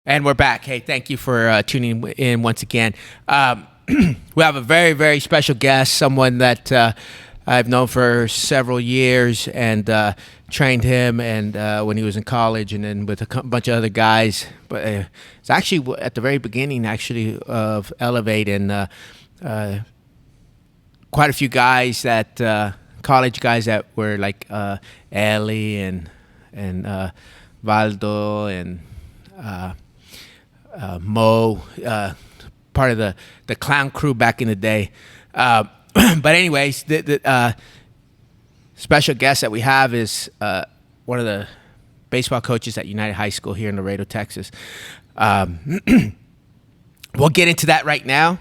And we're back. Hey, thank you for tuning in once again. We have a very, very special guest, someone that I've known for several years and trained him and when he was in college and then with a bunch of other guys. But it's actually at the very beginning, actually, of ELEV8 and quite a few guys that, college guys that were like Ellie and Valdo and Mo, part of the clown crew back in the day. But anyways, the special guest that we have is one of the baseball coaches at United High School here in Laredo, Texas. We'll get into that right now.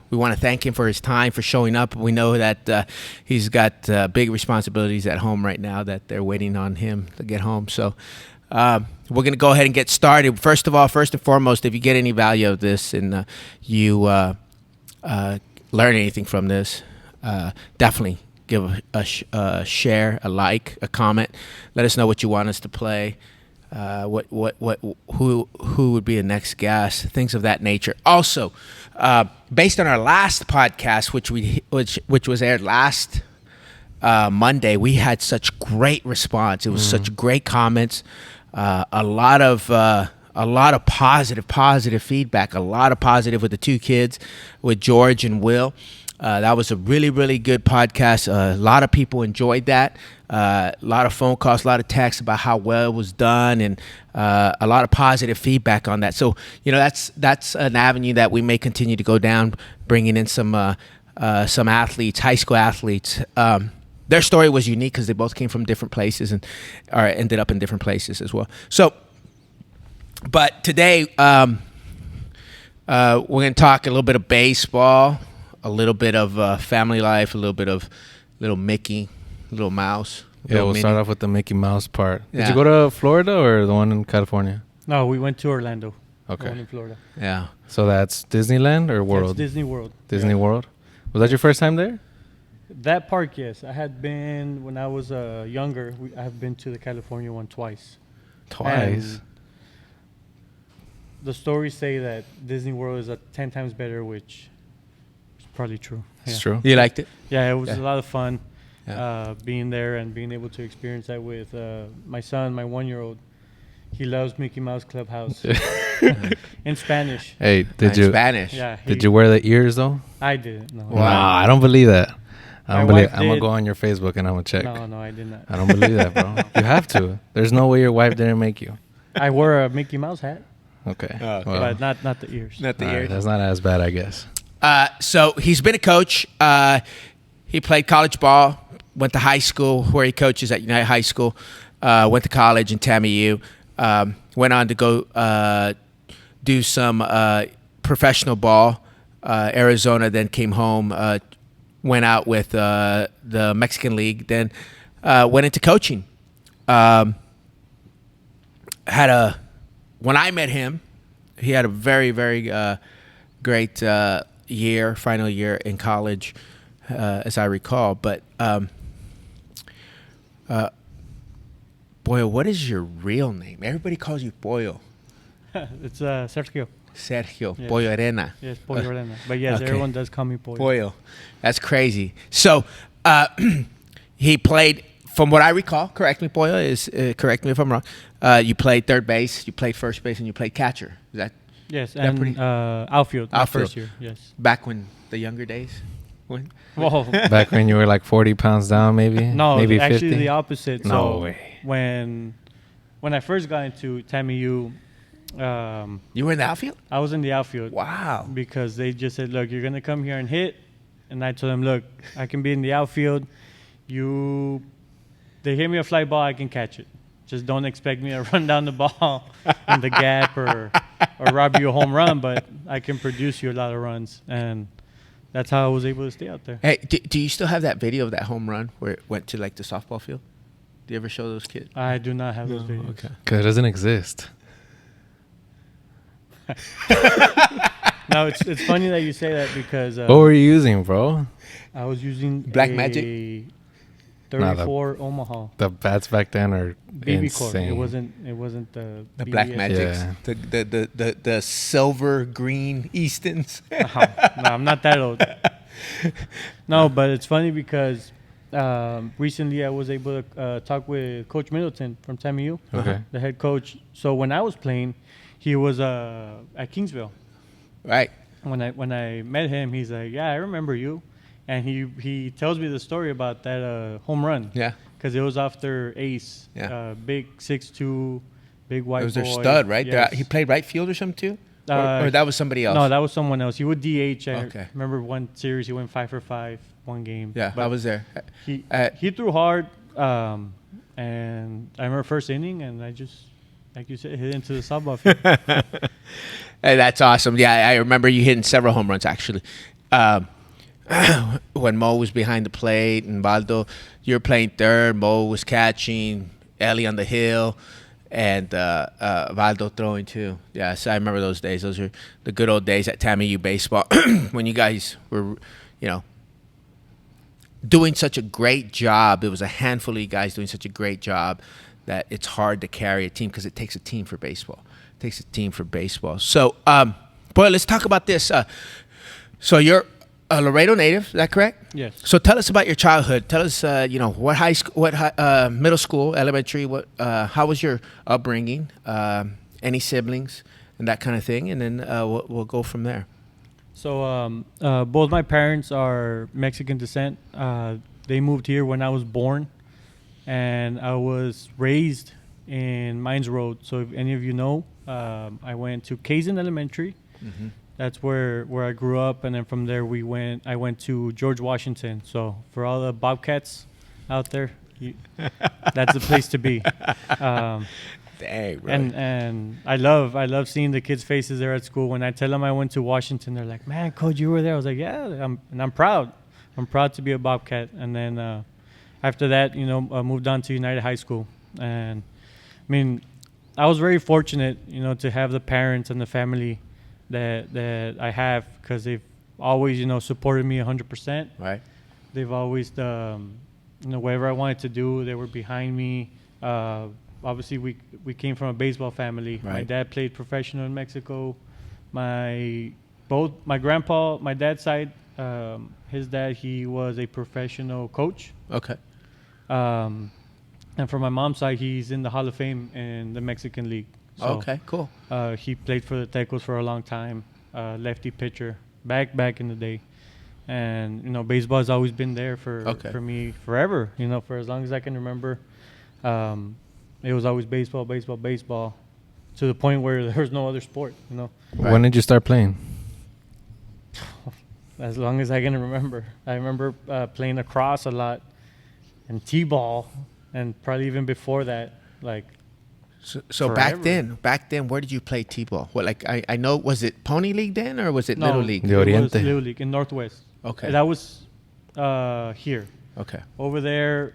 We want to thank him for his time, for showing up. We know that he's got big responsibilities at home right now that they're waiting on him to get home. So we're going to go ahead and get started. First and foremost, if you get any value of this and you learn anything from this, definitely give a share, a like, a comment. Let us know what you want us to play, who would be a next guest, things of that nature. Also, based on our last podcast, which was aired last Monday, we had such great response. It was such great comments. A lot of positive feedback. A lot of positive with the two kids, with George and Will. That was a really, really good podcast. A lot of people enjoyed that. A lot of phone calls, a lot of texts about how well it was done, and a lot of positive feedback on that. So, that's an avenue that we may continue to go down, bringing in some athletes, high school athletes. Their story was unique because they both came from different places and ended up in different places as well. So, but today we're going to talk a little bit of baseball, a little bit of family life, a little bit of little Mickey, little Mouse. Yeah, we'll start off with the Mickey Mouse part. Yeah. Did you go to Florida or the one in California? No, we went to Orlando. Okay. The one in Florida. Yeah. So that's Disneyland or World? That's Disney World. Disney World. Was that your first time there? That park, yes. I had been, when I was younger, I have been to the California one twice. Twice? And the stories say that Disney World is 10 times better, which is probably true. It's true. You liked it? Yeah, it was a lot of fun Yeah. being there and being able to experience that with my son, my 1-year-old. He loves Mickey Mouse Clubhouse in Spanish. Hey, did you? Spanish. Yeah. Did you wear the ears though? I didn't. No. Wow, I don't believe that. My wife I'm gonna did. go on your Facebook and I'm gonna check. No, I did not. I don't believe that, bro. You have to. There's no way your wife didn't make you. I wore a Mickey Mouse hat, Okay. Oh, okay. but not the ears. Not the All right, ears. that's not as bad, I guess. So he's been a coach. He played college ball, went to high school where he coaches at United High School, went to college in TAMU, went on to go do some professional ball, Arizona, then came home, went out with the Mexican League, then went into coaching. When I met him, he had a very, very great final year in college, as I recall. But Boyle, what is your real name? Everybody calls you Boyle. It's Sergio. Sergio, Yes. Pollorena. Yes, Pollorena. But yes, Okay. everyone does call me Pollo. Boyle. That's crazy. So he played, from what I recall, correct me, Boyle, correct me if I'm wrong, you played third base, you played first base, and you played catcher. Is that Yes, That and pretty- outfield, my Outfield. first year. Yes. back when the younger days? When? Whoa. Back when you were like 40 pounds down, maybe? No, maybe actually 50? the opposite. No So way. when I first got into TAMU, You were in the outfield? I was in the outfield. Wow. Because they just said, look, you're going to come here and hit. And I told them, look, I can be in the outfield. They hit me a fly ball, I can catch it. Just don't expect me to run down the ball in the gap or rob you a home run, but I can produce you a lot of runs. And that's how I was able to stay out there. Hey, do you still have that video of that home run where it went to like the softball field? Do you ever show those kids? I do not have those videos. Okay. Because it doesn't exist. No, it's funny that you say that because What were you using, bro? I was using Black Magic? 34 Omaha. The bats back then are BB Core. insane. It wasn't the Black BBS. Magics, Yeah. the silver green Eastons. No, I'm not that old. No, but it's funny because recently I was able to talk with Coach Middleton from TAMU, Okay. the head coach. So when I was playing, he was at Kingsville. Right. When I met him, he's like, "Yeah, I remember you," and he tells me the story about that home run. Yeah. Because it was after Ace, Yeah. big 6'2", big white It was boy. their stud, right? Yes. He played right field or something too? Uh, or that was somebody else? No, that was someone else. He would DH. I Okay. remember one series he went 5 for 5, one game. Yeah, But I was there. He threw hard, and I remember first inning, and I just, like you said, hit into the softball field. Hey, that's awesome. Yeah, I remember you hitting several home runs actually. When Mo was behind the plate and Baldo, you were playing third. Mo was catching, Ellie on the hill, and Valdo throwing too. Yeah, so I remember those days. Those are the good old days at TAMU baseball when you guys were, doing such a great job. It was a handful of you guys doing such a great job that it's hard to carry a team because it takes a team for baseball. It takes a team for baseball. So, boy, let's talk about this. So you're a Laredo native, is that correct? Yes. So tell us about your childhood. Tell us, what high school, middle school, elementary, how was your upbringing? Any siblings and that kind of thing, and then we'll go from there. So both my parents are Mexican descent. They moved here when I was born, and I was raised in Mines Road. So if any of you know, I went to Kazan Elementary. Mm-hmm. That's where I grew up, and then from there I went to George Washington. So for all the Bobcats out there, that's the place to be. Dang, bro. And I love seeing the kids' faces there at school. When I tell them I went to Washington, they're like, "Man, Coach, you were there." I was like, "Yeah," I'm proud. I'm proud to be a Bobcat. And then after that, I moved on to United High School. And I mean, I was very fortunate, to have the parents and the family that I have, because they've always, supported me 100%. Right. They've always, whatever I wanted to do, they were behind me. Obviously, we came from a baseball family. Right. My dad played professional in Mexico. My grandpa, my dad's side, his dad, he was a professional coach. Okay. And for my mom's side, he's in the Hall of Fame in the Mexican League. So, Okay, cool. he played for the Tecos for a long time, lefty pitcher, back in the day. And, baseball has always been there for me forever, for as long as I can remember. It was always baseball, to the point where there was no other sport, Right. When did you start playing? As long as I can remember. I remember playing lacrosse a lot and t-ball, and probably even before that, like. So back then, where did you play t-ball? What, like I know, was it Pony League then, or was it Little League? The It was Oriente. Little League in Northwest. Okay. That was here. Okay. Over there,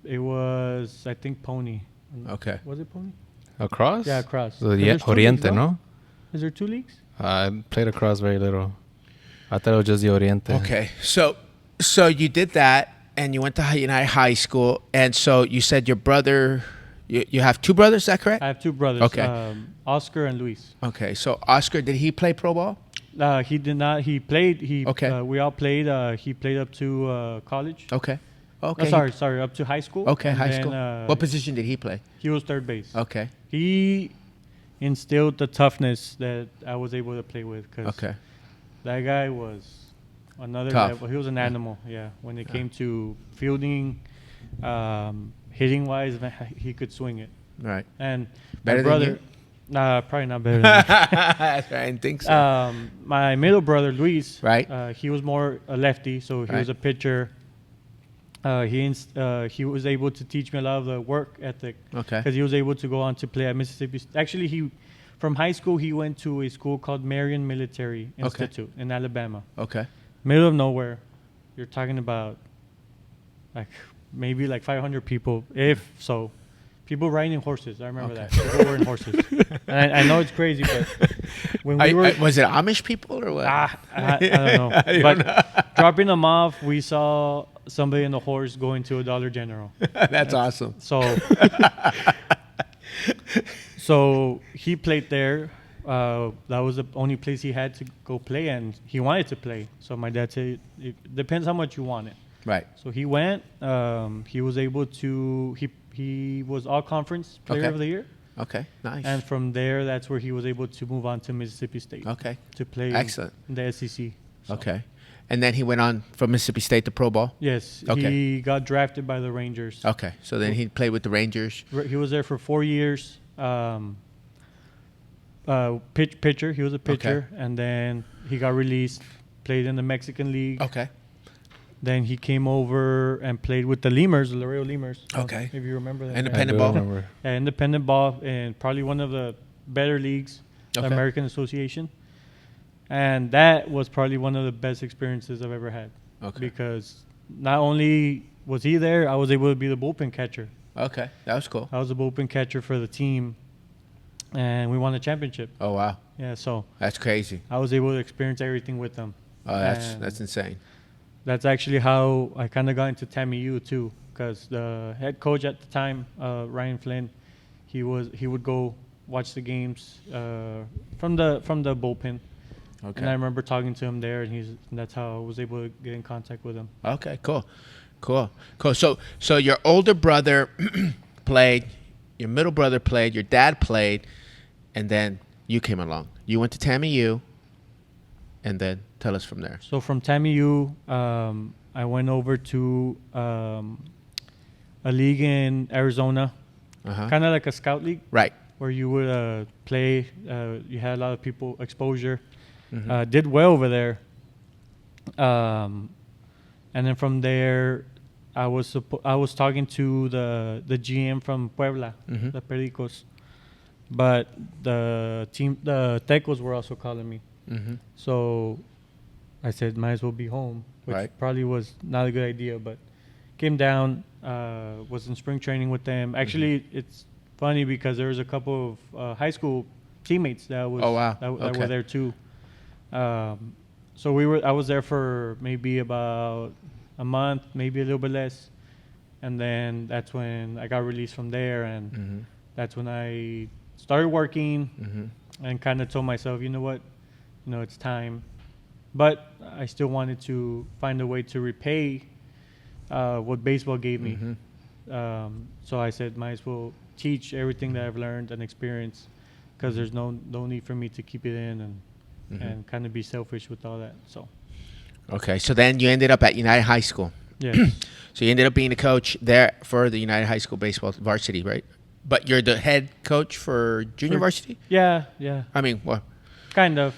it was, I think, Pony. Okay. Was it Pony? Across? Yeah, across. The There's two Oriente, leagues, no? Is there 2 leagues? I played across very little. I thought it was just the Oriente. Okay. So you did that, and you went to United High School, and so you said your brother, you have 2 brothers, is that correct? I have 2 brothers. Okay. Oscar and Luis. Okay. So Oscar, did he play pro ball? He did not. He played. Okay. We all played. He played up to college. Okay. Okay. Sorry, up to high school. Okay, And high then, school. What position did he play? He was third base. Okay. He instilled the toughness that I was able to play with. Cause Okay. that guy was another Tough. level. He was an animal. Yeah. When it came to fielding, hitting wise, he could swing it. Right. And Better my than brother, you? nah, probably not better than me. That's right. I didn't think so. My middle brother, Luis, Right. he was more a lefty, so he Right. was a pitcher. He was able to teach me a lot of the work ethic. Okay. Because he was able to go on to play at Mississippi. Actually, from high school, he went to a school called Marion Military Institute in Alabama. Okay. Middle of nowhere. You're talking about maybe 500 people, if so. People riding horses. I remember that. People were in horses. And I know it's crazy, but when we were... was it Amish people or what? I don't know. But dropping them off, we saw somebody in a horse going to a Dollar General. That's awesome. So he played there. That was the only place he had to go play, and he wanted to play. So my dad said, it depends how much you want it. Right. So he went. He was able to. He was all conference player of the year. Okay. Nice. And from there, that's where he was able to move on to Mississippi State. Okay. To play. Excellent. In the SEC. So. Okay. And then he went on from Mississippi State to Pro Ball? Yes. Okay. He got drafted by the Rangers. Okay. So then he played with the Rangers. He was there for 4 years. Pitcher. He was a pitcher. Okay. And then he got released, played in the Mexican League. Okay. Then he came over and played with the Lemurs, the Laredo Lemurs. Okay. If you remember that. Independent ball? Independent ball, and probably one of the better leagues, the Okay. American Association. And that was probably one of the best experiences I've ever had. Okay. Because not only was he there, I was able to be the bullpen catcher. Okay. That was cool. I was the bullpen catcher for the team, and we won the championship. Oh, wow. Yeah, so That's crazy. I was able to experience everything with them. Oh, that's insane. That's actually how I kind of got into Tammy U too, because the head coach at the time, Ryan Flynn, he would go watch the games from the bullpen. Okay. And I remember talking to him there, and that's how I was able to get in contact with him. Okay, cool. So your older brother played, your middle brother played, your dad played, and then you came along. You went to Tammy U, and then tell us from there. So from Tammy U, I went over to a league in Arizona, kind of like a scout league. Right. Where you would play. You had a lot of people exposure. Mm-hmm. Did well over there. And then from there, I was talking to the GM from Puebla, Mm-hmm. the Pericos, but the Tecos were also calling me. Mm-hmm. So I said, might as well be home, which Right. probably was not a good idea, but came down, was in spring training with them. Actually, it's funny because there was a couple of high school teammates that Okay. were there too. So I was there for maybe about a month, maybe a little bit less. And then that's when I got released from there, and Mm-hmm. that's when I started working Mm-hmm. and kind of told myself, you know what, it's time. But I still wanted to find a way to repay what baseball gave me. Mm-hmm. So I said, might as well teach everything that I've learned and experienced, because there's no need for me to keep it in and kind of be selfish with all that. So. Okay, so then you ended up at United High School. Yes. So you ended up being a coach there for the United High School baseball varsity, right? But you're the head coach for junior varsity? Yeah. I mean, what? Kind of.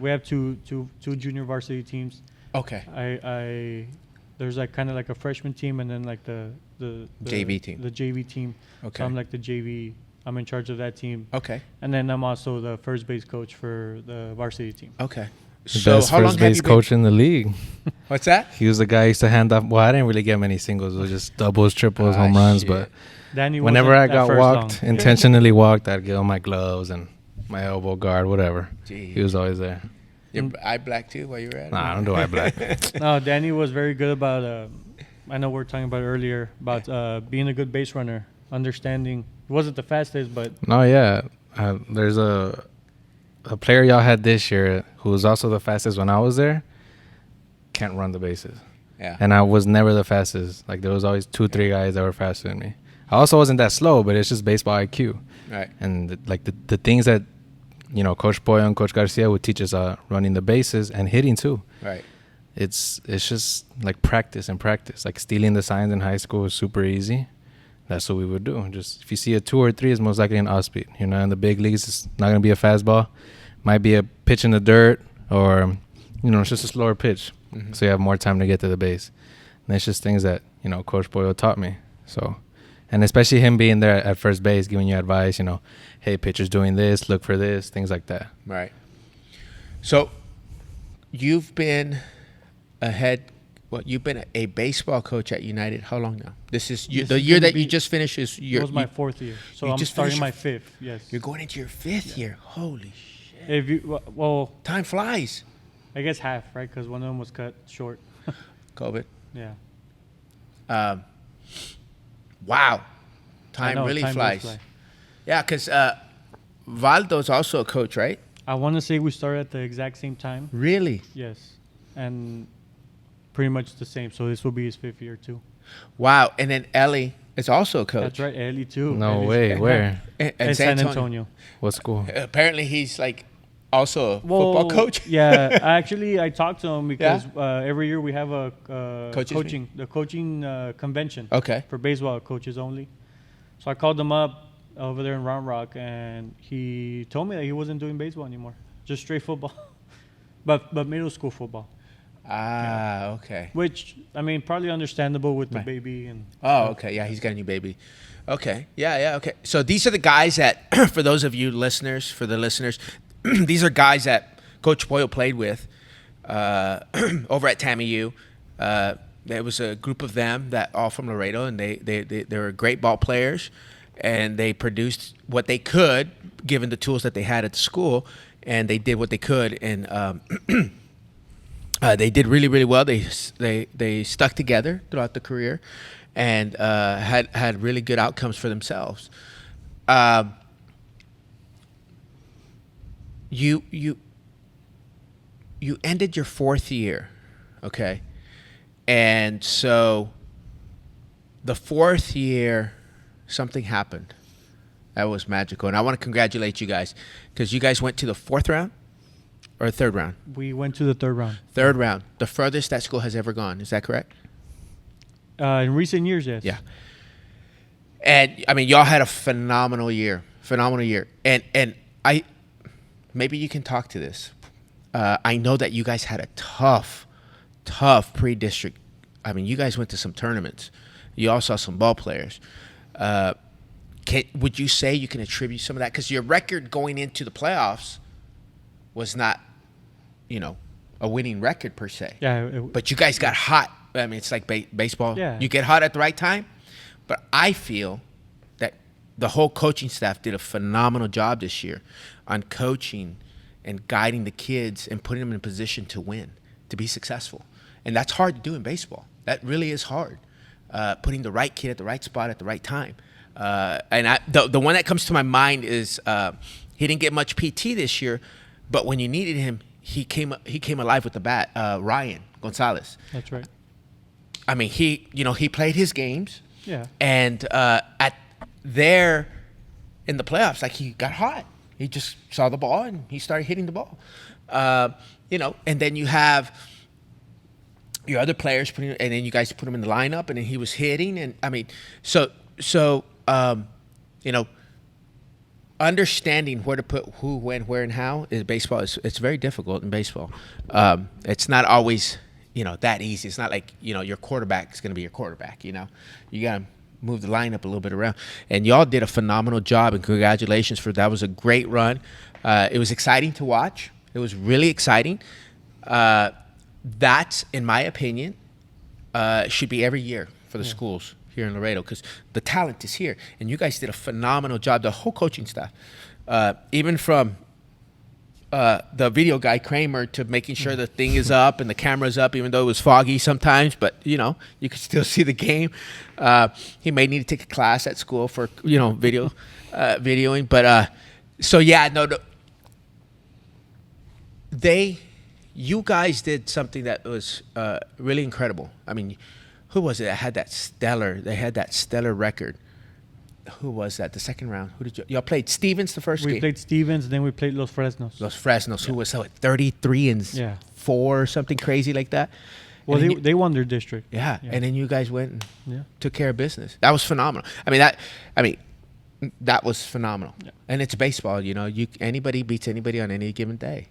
We have two junior varsity teams. Okay. There's like kind of like a freshman team, and then like the JV team. The JV team. Okay. So I'm like the JV. I'm in charge of that team. Okay. And then I'm also the first base coach for the varsity team. Okay. The best first base coach in the league. What's that? He was the guy who used to hand off. Well, I didn't really get many singles. It was just doubles, triples, home runs. Shit. But Danny whenever I wasn't got that first walked, long. intentionally walked, I'd give him my gloves and my elbow guard, whatever. Gee. He was always there. Your eye black too while you were at it? Nah, I don't do eye black. No, Danny was very good about. I know we were talking about earlier about being a good base runner, understanding. He wasn't the fastest, but No, yeah. There's a player y'all had this year who was also the fastest when I was there. Can't run the bases. Yeah. And I was never the fastest. Like, there was always 2-3 guys that were faster than me. I also wasn't that slow, but it's just baseball IQ. Right. And the things that, Coach Boyo and Coach Garcia would teach us running the bases and hitting too. Right. It's just like practice and practice. Like stealing the signs in high school was super easy. That's what we would do. Just if you see a 2 or 3, it's most likely an off speed. In the big leagues, it's not going to be a fastball. Might be a pitch in the dirt, or it's just a slower pitch. Mm-hmm. So you have more time to get to the base. And it's just things that Coach Boyle taught me. So, and especially him being there at first base, giving you advice. Hey, pitcher's doing this, look for this, things like that. Right. So, you've been you've been a baseball coach at United. How long now? This is the year that you just finished. It was my 4th year. So I'm starting my 5th. Yes. You're going into your 5th year. Holy shit! If you Time flies. I guess half, right? Because one of them was cut short. COVID. Yeah. Wow, I time know, really time does flies. fly. Yeah, because Valdo's also a coach, right? I want to say we started at the exact same time. Really? Yes, and pretty much the same. So this will be his 5th year too. Wow. And then Ellie is also a coach. That's right, Ellie too. No Ellie's- way. Where? And San Antonio. What school? Apparently, he's like also a Well, football coach. Yeah, actually, I talked to him because Yeah? every year we have a Coaches coaching convention Okay. for baseball coaches only. So I called him up over there in Round Rock, and he told me that he wasn't doing baseball anymore, just straight football, but middle school football. Ah, okay. Which I mean, probably understandable with the Right. baby and. Oh, okay. Yeah, he's got a new baby. Okay. Yeah, okay. So these are the guys that, for those of you listeners, these are guys that Coach Boyle played with over at TAMU. There was a group of them that all from Laredo, and they were great ball players, and they produced what they could given the tools that they had at the school, and they did what they could, and they did really, really well. They stuck together throughout the career, and had really good outcomes for themselves. You ended your 4th year, okay, and so the 4th year, something happened that was magical, and I want to congratulate you guys because you guys went to the 4th round or 3rd round. We went to the 3rd round. 3rd round, the furthest that school has ever gone. Is that correct? In recent years, yes. Yeah. And I mean, y'all had a phenomenal year, and I maybe you can talk to this. I know that you guys had a tough pre-district. I mean, you guys went to some tournaments. You all saw some ball players. Would you say you can attribute some of that? Because your record going into the playoffs was not, a winning record per se. Yeah. But you guys got hot. I mean, it's like baseball. Yeah. You get hot at the right time. But I feel that the whole coaching staff did a phenomenal job this year on coaching and guiding the kids and putting them in a position to win, to be successful. And that's hard to do in baseball. That really is hard. Putting the right kid at the right spot at the right time. And the one that comes to my mind is he didn't get much PT this year, but when you needed him, he came alive with the bat. Ryan Gonzalez. That's right. I mean, he played his games. Yeah. And in the playoffs, like he got hot. He just saw the ball and he started hitting the ball. And then you have your other players and then you guys put him in the lineup, and then he was hitting. And I mean, so understanding where to put who, when, where, and how is baseball. It's very difficult in baseball. It's not always that easy. It's not like your quarterback is going to be your quarterback. You got to move the lineup a little bit around. And y'all did a phenomenal job, and congratulations for that. Was a great run. It was exciting to watch. It was really exciting. That, in my opinion, should be every year for the schools here in Laredo, because the talent is here, and you guys did a phenomenal job. The whole coaching staff, even from the video guy Kramer to making sure the thing is up and the camera's up, even though it was foggy sometimes, but you could still see the game. He may need to take a class at school for videoing, but you guys did something that was really incredible. I mean, who was it that had that stellar? They had that stellar record. Who was that? The second round. Who did y'all played? Stevens the first game. We played Stevens, then we played Los Fresnos. Los Fresnos, who was 33 and 4 or something crazy like that. Well, they won their district. Yeah, and then you guys went and took care of business. That was phenomenal. That was phenomenal. Yeah. And it's baseball. Anybody beats anybody on any given day.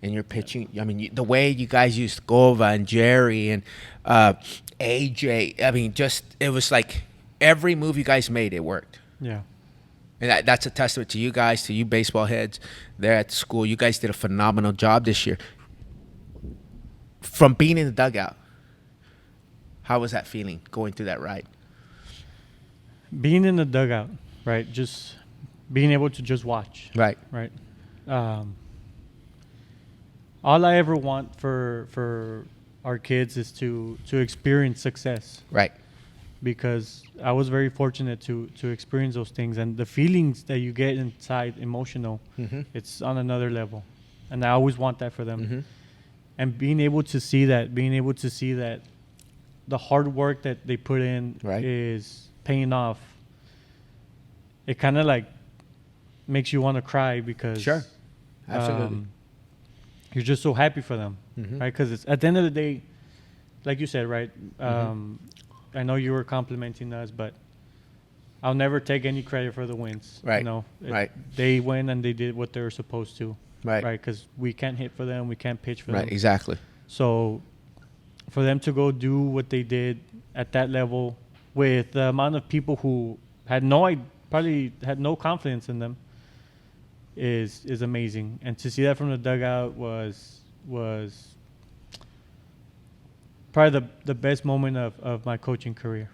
And you're pitching. I mean, the way you guys used Gova and Jerry and AJ. I mean, it was like every move you guys made, it worked. Yeah. And that's a testament to you guys, to you baseball heads there at the school. You guys did a phenomenal job this year. From being in the dugout, how was that feeling going through that ride? Being in the dugout, right? Just being able to just watch. Right. Right. All I ever want for our kids is to experience success. Right. because I was very fortunate to experience those things, and the feelings that you get inside, emotional, it's on another level, and I always want that for them. And being able to see that, the hard work that they put in is paying off. It kind of like makes you want to cry because Absolutely. You're just so happy for them, right? Because it's at the end of the day, like you said, right? I know you were complimenting us, but I'll never take any credit for the wins. Right. You know, Right. They win and they did what they were supposed to. Right. Right. Because we can't hit for them, we can't pitch for Right. them. Exactly. So, for them to go do what they did at that level, with the amount of people who probably had no confidence in them, is amazing. And to see that from the dugout was probably the best moment of my coaching career.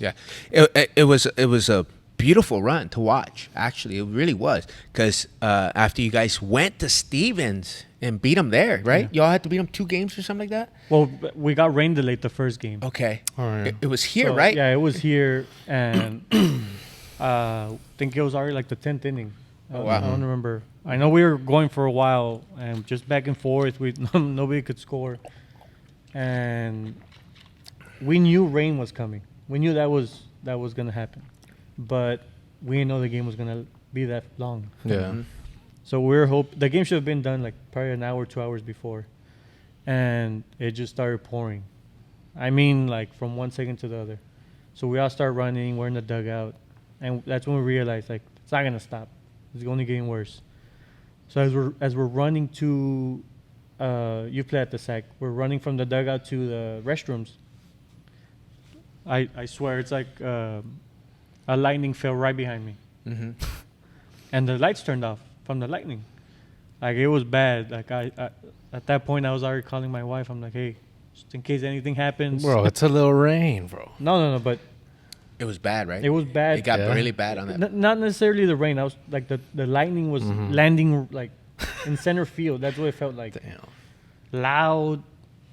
Yeah, it was a beautiful run to watch. Actually, it really was, because after you guys went to Stevens and beat them there, right? Yeah. Y'all had to beat them 2 games or something like that. Well, we got rain delayed the first game. Okay, Oh, yeah. it was here, So, right? Yeah, it was here, and I think it was already like the 10th inning. Oh, wow. I don't remember. I know we were going for a while and just back and forth. Nobody could score, and we knew rain was coming. We knew that was going to happen, but we didn't know the game was going to be that long. Yeah. So the game should have been done like probably an hour, 2 hours before, and it just started pouring. I mean, like from one second to the other. So we all start running. We're in the dugout, and that's when we realized like it's not gonna stop. It's only getting worse. So as we're running to, you play at the SAC. We're running from the dugout to the restrooms. I swear it's like a lightning fell right behind me, and the lights turned off from the lightning. Like it was bad. Like I at that point I was already calling my wife. I'm like, hey, just in case anything happens. Bro, it's a little rain, bro. No, but It was bad, right? it was bad. It got Yeah. really bad on that. Not necessarily the rain. I was like the lightning was landing like in center field. That's what it felt like. Damn. Loud.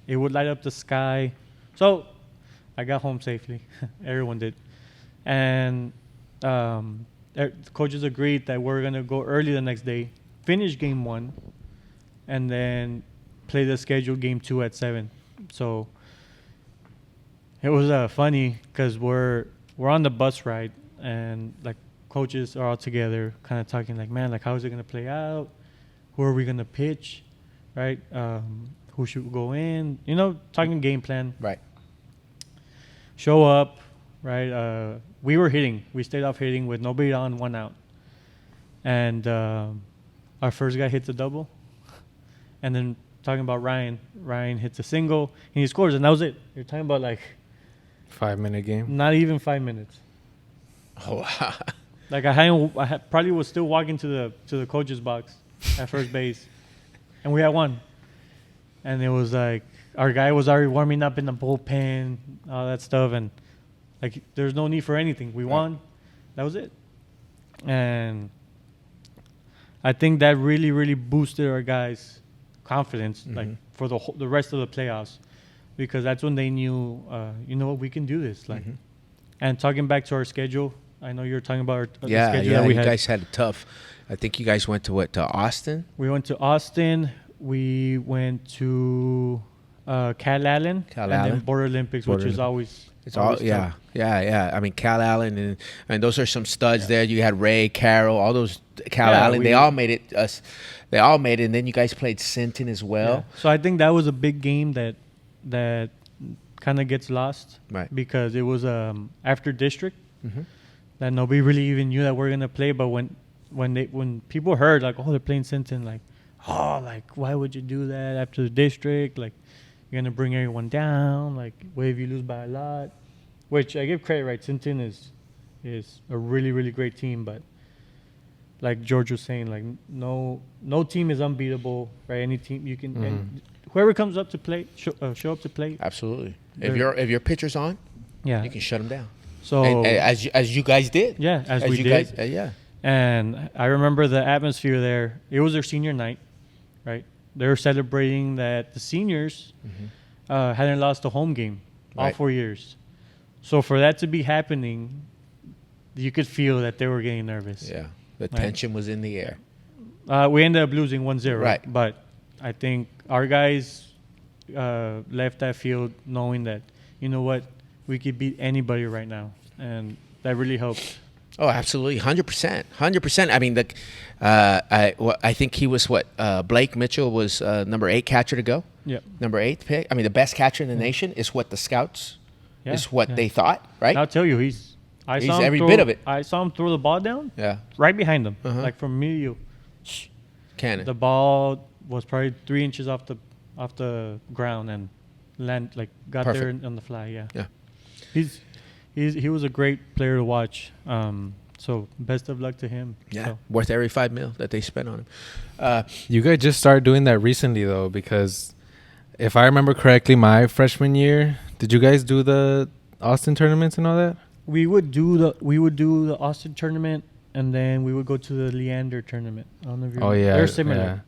It would light up the sky. So I got home safely. Everyone did. And the coaches agreed that we're going to go early the next day, finish game 1, and then play the scheduled game 2 at 7. So it was funny because we're on the bus ride, and like coaches are all together kind of talking like, man, like how is it going to play out? Who are we going to pitch? Right? Who should go in? You know, talking game plan. Right. Show up, right? We were hitting. We stayed off hitting with nobody on, 1 out. And our first guy hits a double. And then talking about Ryan. Ryan hits a single, and he scores, and that was it. You're talking about like 5-minute game. not even 5 minutes. Oh, wow. Like probably was still walking to the coach's box at first base, and we had one. And it was like our guy was already warming up in the bullpen, all that stuff, and like there's no need for anything. We won, that was it. And I think that really, really boosted our guys' confidence, like for the rest of the playoffs, because that's when they knew, you know what, we can do this. Like, and talking back to our schedule, I know you're talking about the schedule that we you had. guys had it tough. I think you guys went to Austin? We went to Austin. We went to Cal Allen, and then Allen. Border Olympics, Border which is always It's all, always yeah, tough. yeah. I mean, Cal Allen and those are some studs there. You had Ray, Carroll, all those Cal Yeah, Allen. They all made it. They all made it. And then you guys played Sinton as well. Yeah. So I think that was a big game that kind of gets lost, Right. because it was after district that nobody really even knew that we're gonna play. But when people heard like, oh, they're playing Sinton, like, oh, like why would you do that after the district? Like, you're gonna bring everyone down. Like, what if you lose by a lot? Which I give credit, right? Sinton is a really, really great team, but like George was saying, like no team is unbeatable, right? Any team you can, and whoever comes up to play, show up to play. Absolutely. They're- If your pitcher's on, Yeah. you can shut them down. So And as you guys did. yeah, as we you did. guys, yeah. And I remember the atmosphere there. It was their senior night, right? They were celebrating that the seniors hadn't lost a home game all Right. 4 years. So for that to be happening, you could feel that they were getting nervous. Yeah. The Right. tension was in the air. We ended up losing 1-0. Right. But I think our guys left that field knowing that, you know what, we could beat anybody right now. And that really helped. Oh, absolutely, 100%, 100%. I mean, I think he was Blake Mitchell was number 8 catcher to go. Yeah. Number 8 pick. I mean, the best catcher in the nation is what the scouts is what yeah. they thought, right? I'll tell you, He's saw him every throw, bit of it. I saw him throw the ball down Yeah, right behind him, Uh-huh. like from me to you. cannon. The ball was probably 3 inches off the ground and got Perfect. there on the fly. Yeah. Yeah. He was a great player to watch. So best of luck to him. Yeah, So, worth every $5 million that they spent on him. You guys just started doing that recently, though, because if I remember correctly, my freshman year, did you guys do the Austin tournaments and all that? we would do the Austin tournament, and then we would go to the Leander tournament. I don't know if you Oh remember. yeah, They're similar.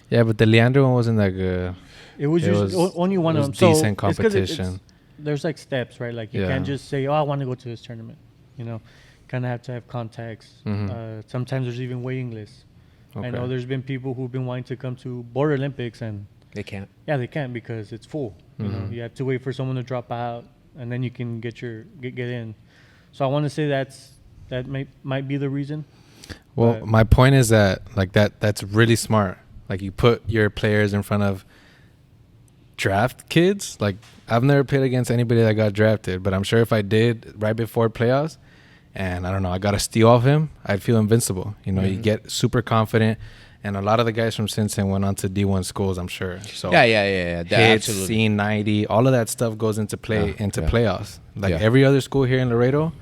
Yeah, but the Leander one wasn't that good. It was It usually was- only one it of was them. decent So it's 'cause competition. there's like steps, right? Like you Yeah. can't just say, "Oh, I want to go to this tournament." You know, kind of have to have contacts. Mhm. Sometimes there's even waiting lists. I know Okay. there's been people who've been wanting to come to Border Olympics, and They can't. yeah, they can't because it's full. You know, Mhm. you have to wait for someone to drop out, and then you can get in. So I want to say that might be the reason. Well, But- my point is that that's really smart. Like you put your players in front of draft kids. Like I've never played against anybody that got drafted, but I'm sure if I did right before playoffs, and I don't know, I got a steal off him, I'd feel invincible. You know, you Mhm. get super confident, and a lot of the guys from Cincinnati went on to D1 schools, I'm sure. So Yeah. hits, Absolutely. scene 90, all of that stuff goes into play Yeah, yeah. playoffs. Like Yeah. every other school here in Laredo,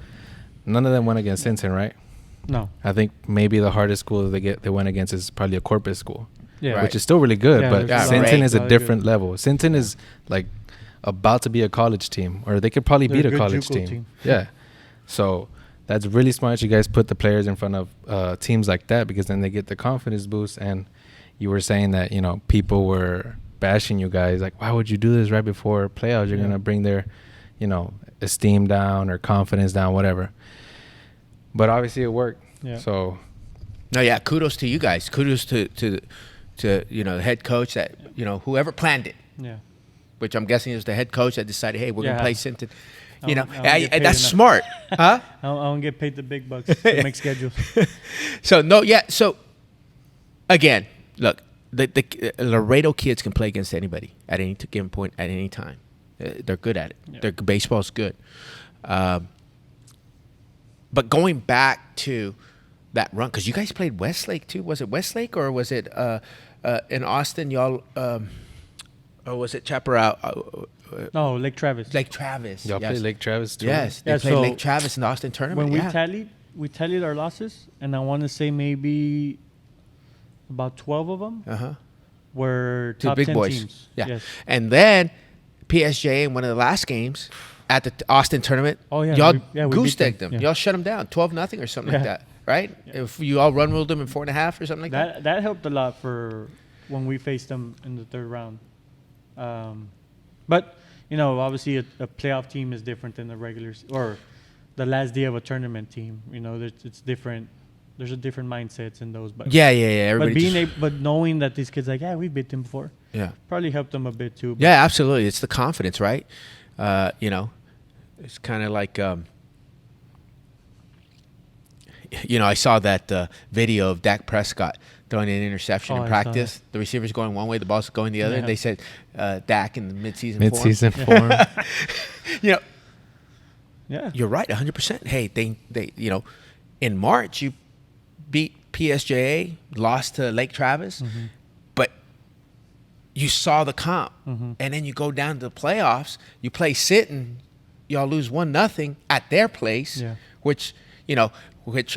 none of them went against Cincinnati, right? No. I think maybe the hardest school they went against is probably a Corpus school, Yeah. Right. which is still really good. Yeah, but there's a lot Sinton of- is a lot of different good- level. Sinton is like about to be a college team, or they could probably They're beat a a good college JUCO team. team. Yeah, so that's really smart. You guys put the players in front of teams like that because then they get the confidence boost. And you were saying that people were bashing you guys like, why would you do this right before playoffs? You're Yeah. gonna bring their esteem down or confidence down, whatever. But obviously it worked. Yeah. So No, yeah. Kudos to you guys. Kudos to the head coach that whoever planned it, Yeah. which I'm guessing is the head coach that decided, hey, we're Yeah. gonna play Sinton. I don't get paid That's enough. smart, huh? I don't get paid the big bucks to make schedules. So So again, look, the Laredo kids can play against anybody at any given point at any time. They're good at it. Yeah. Their baseball's good. But going back to that run, because you guys played Westlake too. Was it Westlake or was it in Austin? Y'all, or was it Chaparral? No, Lake Travis. Lake Travis. y'all yes. play Lake Travis too? Yes, they Yeah, played so Lake Travis in the Austin tournament. when we yeah. tallied our losses, and I want to say maybe about 12 of them Uh-huh. were Two top big 10 boys. teams. Yeah. Yes. And then PSJ in one of the last games at the Austin tournament, Oh, yeah, y'all we beat goose them. decked them. Yeah. Y'all shut them down 12-0 or something like Yeah. that, right? If you all run ruled them in 4.5 or something like that. That helped a lot for when we faced them in the third round. But obviously a playoff team is different than the or the last day of a tournament team. It's different. There's a different mindsets in those. But Yeah. but Everybody but knowing that these kids we beat them before yeah. probably helped them a bit too. But Yeah, absolutely. It's the confidence, right? It's kind of like, I saw that video of Dak Prescott throwing an interception Oh, in I saw practice. The receiver's going one way, the ball's going the other. Yeah. And they said Dak in the midseason Form. Yeah. You're right, 100%. Hey, they in March you beat PSJA, lost to Lake Travis, Mm-hmm. but you saw the comp, Mm-hmm. and then you go down to the playoffs. You play Sinton, y'all lose 1-0 at their place, Yeah. which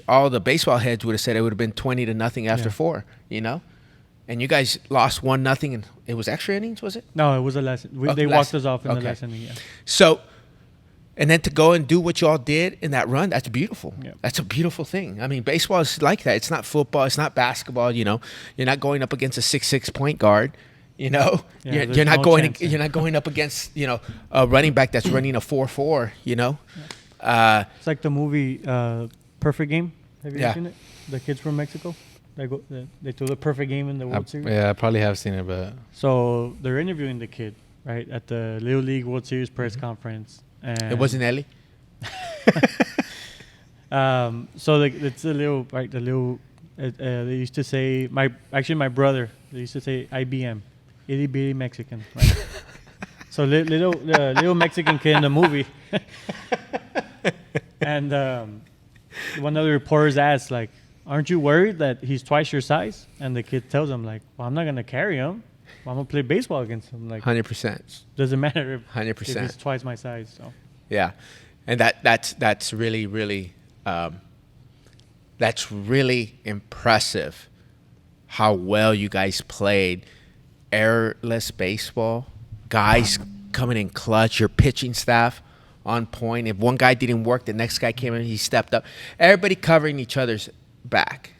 all the baseball heads would have said it would have been 20-0 after Yeah. 4, and you guys lost 1-0, and it was extra innings, was it? No, it was a lesson. They Last- walked us off in okay. the last inning. Yeah. So, and then to go and do what y'all did in that run, that's beautiful. Yeah. That's a beautiful thing. I mean, baseball is like that. It's not football. It's not basketball. You're not going up against a 6'6" point guard. You know, Yeah, you're there's not no going. chance there. You're not going up against a running back that's running a 4.4. You know, It's like the movie Perfect Game. Have you Yeah. seen it? The kids from Mexico. They do the perfect game in the World Series. Yeah, I probably have seen it, but So they're interviewing the kid, right, at the Little League World Series press conference. And it wasn't Ellie. So it's the little, right, the little, they used to say, my brother, they used to say IBM, itty bitty Mexican, right? So the little Mexican kid in the movie. And one of the reporters asked, like, aren't you worried that he's twice your size? And the kid tells him, like, well, I'm not going to carry him. I'm going to play baseball against him. Like, 100%. doesn't matter if 100%. he's twice my size. So Yeah, and that's really really that's really impressive. How well you guys played errorless baseball. Guys coming in clutch. Your pitching staff on point. If one guy didn't work, the next guy came in. He stepped up. Everybody covering each other's back,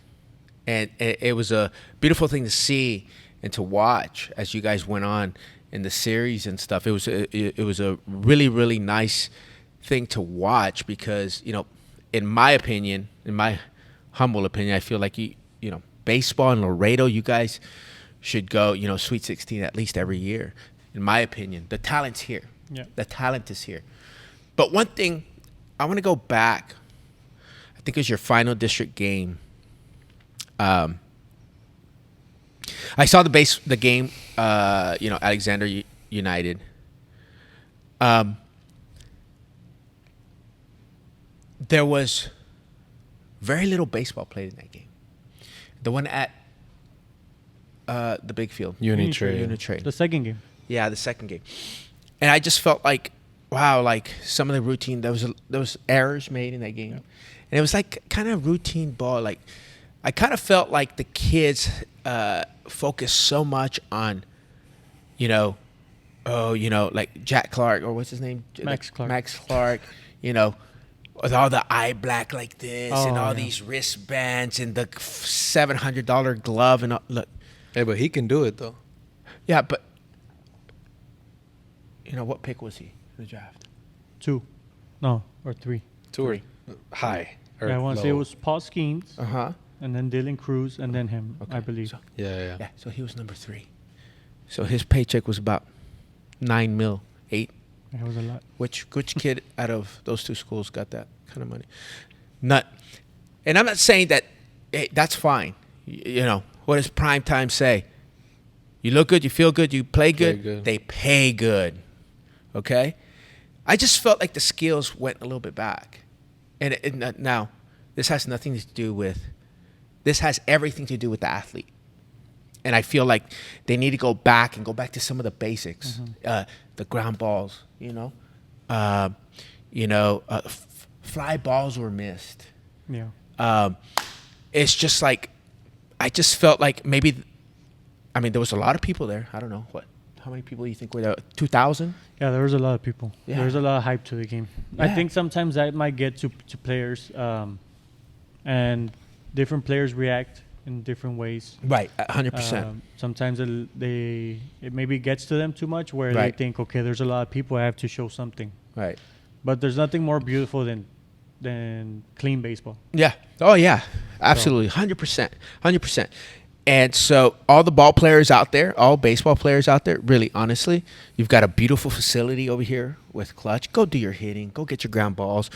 and it was a beautiful thing to see and to watch as you guys went on in the series and stuff. It was a really really nice thing to watch because in my opinion, in my humble opinion, I feel like baseball in Laredo, you guys should go Sweet 16 at least every year. In my opinion, the talent's here. Yeah. The talent is here. But one thing, I want to go back. I think it was your final district game. I saw the game. Alexander United. There was very little baseball played in that game. The one at the big field. Unitrade. the second game. Yeah, the second game. And I just felt like, wow, like some of the routine, there was errors made in that game. Yep. And it was like kind of routine ball. Like I kind of felt like the kids focused so much on, like Jack Clark, or what's his name? Max Clark. Max Clark, with all the eye black like this and all these wristbands and the $700 glove and all, look. Hey, but he can do it though. Yeah, but what pick was he in the draft? 2. No, or 3. Two high. Or I want to say it was Paul Skeens, Uh-huh. and then Dylan Cruz, and then him, I believe. So, Yeah. so he was number 3. So his paycheck was about $9 million, 8. It was a lot. Which kid out of those two schools got that kind of money? None. And I'm not saying that that's fine. What does prime time say? You look good, you feel good, you play good. They pay good. Okay? I just felt like the skills went a little bit back. And now, this has nothing to do with, this has everything to do with the athlete. And I feel like they need to go back to some of the basics. The ground balls, fly balls were missed. Yeah. It's just like, I just felt like maybe, there was a lot of people there. I don't know how many people you think were there? 2,000? Yeah, there was a lot of people. Yeah. There was a lot of hype to the game. I Yeah. think sometimes that might get to players, and different players react in different ways. Right, 100%. Sometimes it maybe gets to them too much, where they Right. think, okay, there's a lot of people, I have to show something. Right. But there's nothing more beautiful than clean baseball. Yeah. Oh, yeah. Absolutely. 100%. 100%. And so all the ball players out there, all baseball players out there, really, honestly, you've got a beautiful facility over here with clutch. Go do your hitting. Go get your ground balls.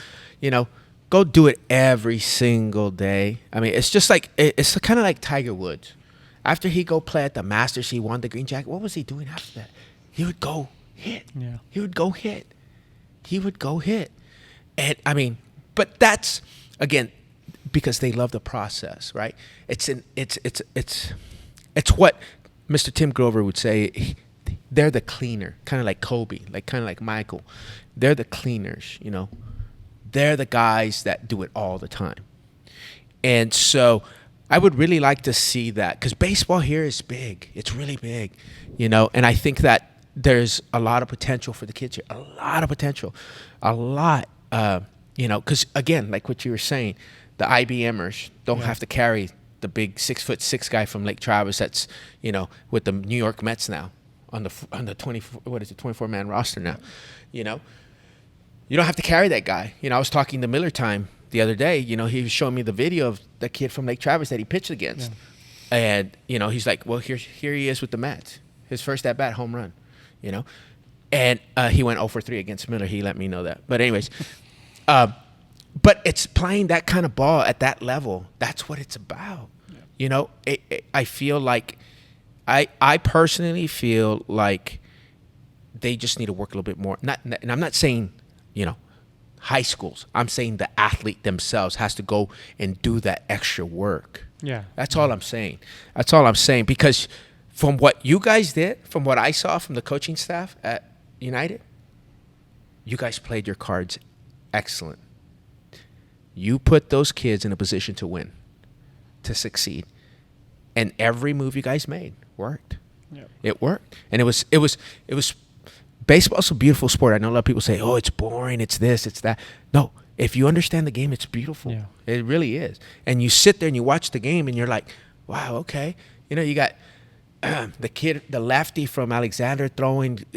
Go do it every single day. It's just like, it's kind of like Tiger Woods. After he go play at the Masters, he won the green jacket. What was he doing after that? He would go hit. Yeah. He would go hit. And but that's, again, because they love the process, right? It's what Mr. Tim Grover would say. They're the cleaner, kind of like Kobe, kind of like Michael. They're the cleaners, They're the guys that do it all the time. And so I would really like to see that, because baseball here is big. It's really big, And I think that there's a lot of potential for the kids here. A lot of potential. A lot. Because, again, like what you were saying, the IBMers don't have to carry the big 6'6" guy from Lake Travis that's, with the New York Mets now on the 24 man roster now. You don't have to carry that guy. I was talking to Miller Time the other day. He was showing me the video of the kid from Lake Travis that he pitched against. Yeah. And, he's like, well, here he is with the Mets. His first at bat, home run, And he went 0 for 3 against Miller. He let me know that. But anyways, but it's playing that kind of ball at that level. That's what it's about. Yeah. I feel like, I personally feel like they just need to work a little bit more. And I'm not saying, high schools. I'm saying the athlete themselves has to go and do that extra work. Yeah. That's all I'm saying. Because from what you guys did, from what I saw from the coaching staff at United, you guys played your cards excellent. You put those kids in a position to win, to succeed. And every move you guys made worked. Yep. It worked. And it was baseball's a beautiful sport. I know a lot of people say, oh, it's boring, it's this, it's that. No, if you understand the game, it's beautiful. Yeah. It really is. And you sit there and you watch the game and you're like, wow, okay. You got the kid, the lefty from Alexander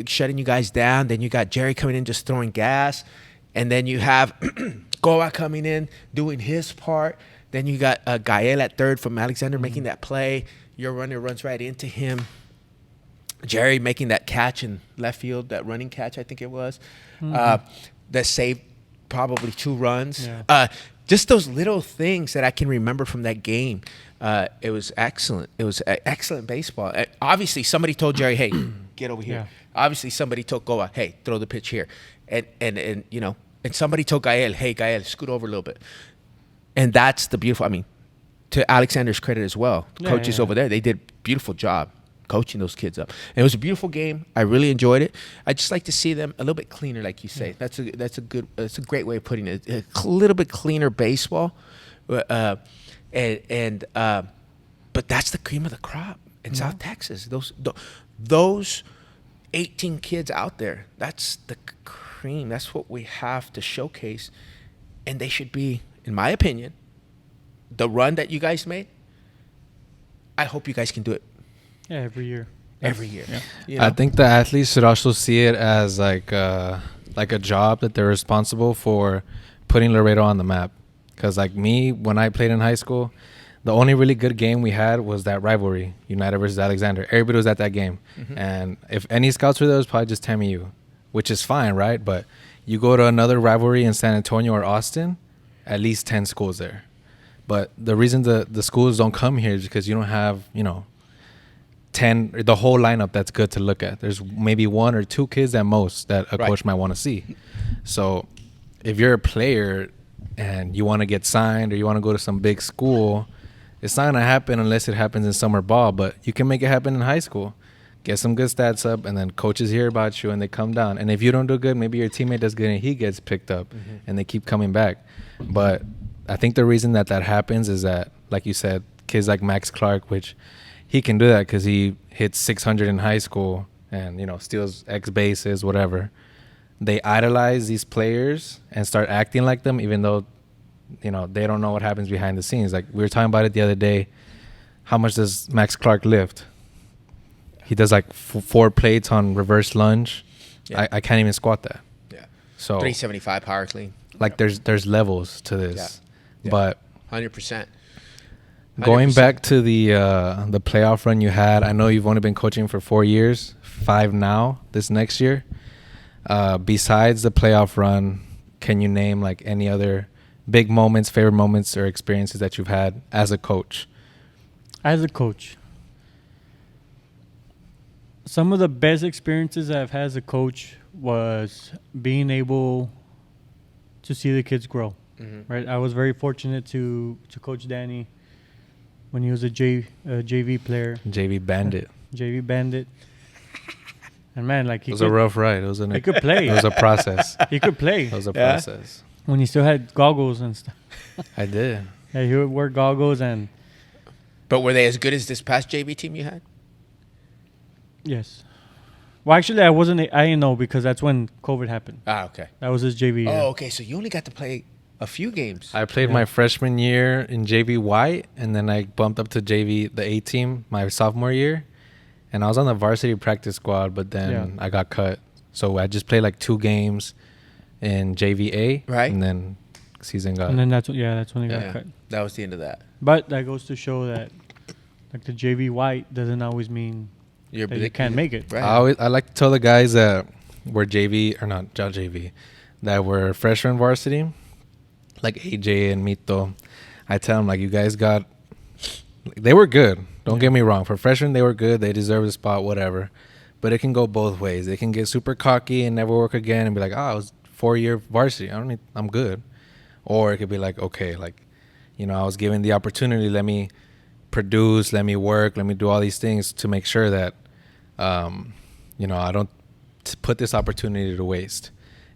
shutting you guys down. Then you got Jerry coming in just throwing gas. And then you have Goa coming in doing his part. Then you got Gael at third from Alexander making that play. Your runner runs right into him. Jerry making that catch in left field, that running catch, I think it was. That saved probably 2 runs. Yeah. Just those little things that I can remember from that game. It was excellent. It was excellent baseball. Obviously, somebody told Jerry, hey, get over here. Yeah. Obviously, somebody told Goa, hey, throw the pitch here. And somebody told Gael, hey, Gael, scoot over a little bit. And that's the beautiful, to Alexander's credit as well. Coaches over there, they did a beautiful job coaching those kids up. And it was a beautiful game. I really enjoyed it. I just like to see them a little bit cleaner, like you say. That's a great way of putting it. A little bit cleaner baseball. But that's the cream of the crop in South Texas. Those 18 kids out there, that's the cream. That's what we have to showcase. And they should be, in my opinion, the run that you guys made, I hope you guys can do it. Yeah, every year. Every year. Yeah. I think the athletes should also see it as like a job that they're responsible for putting Laredo on the map. Because like me, when I played in high school, the only really good game we had was that rivalry, United versus Alexander. Everybody was at that game. Mm-hmm. And if any scouts were there, it was probably just TMU, which is fine, right? But you go to another rivalry in San Antonio or Austin, at least 10 schools there. But the reason the schools don't come here is because you don't have, 10, the whole lineup that's good to look at. There's maybe 1 or 2 kids at most that a coach might want to see. So if you're a player and you want to get signed or you want to go to some big school, it's not going to happen unless it happens in summer ball, but you can make it happen in high school. Get some good stats up, and then coaches hear about you and they come down. And if you don't do good, maybe your teammate does good and he gets picked up, and they keep coming back. But I think the reason that happens is that, like you said, kids like Max Clark, which he can do that because he hits 600 in high school and, steals X bases, whatever. They idolize these players and start acting like them, even though, they don't know what happens behind the scenes. Like we were talking about it the other day. How much does Max Clark lift? He does like 4 plates on reverse lunge. Yeah. I can't even squat that. Yeah. So 375 power clean. Like there's levels to this. Yeah. But 100%. Going back to the playoff run you had, I know you've only been coaching for 4 years, 5 now this next year. Besides the playoff run, can you name like any other big moments, favorite moments, or experiences that you've had as a coach? As a coach, some of the best experiences I've had as a coach was being able to see the kids grow. Mm-hmm. Right, I was very fortunate to coach Danny when he was a JV player. JV Bandit. JV Bandit. And man, like it was a rough ride. He could play. It was a process. He could play. It was a process. When he still had goggles and stuff. I did. Yeah, he would wear goggles and. But were they as good as this past JV team you had? Yes. Well, actually, I didn't know because that's when COVID happened. Ah, okay. That was his JV year. Oh, okay. So you only got to play A few games. I played my freshman year in JV White, and then I bumped up to JV the A team my sophomore year, and I was on the varsity practice squad, but then I got cut. So I just played like 2 games in JVA, Right. and then season got. And then that's when he got cut. That was the end of that. But that goes to show that like the JV white doesn't always mean that you can't make it. Right. I like to tell the guys that were JV or not JV, that were freshman varsity, like AJ and Mito. I tell them, like, you guys got, they were good. Don't get me wrong. For freshmen, they were good. They deserve the spot, whatever. But it can go both ways. They can get super cocky and never work again and be like, I was 4-year varsity. I'm good. Or it could be like, okay, like, I was given the opportunity. Let me produce, let me work, let me do all these things to make sure that, I don't put this opportunity to waste.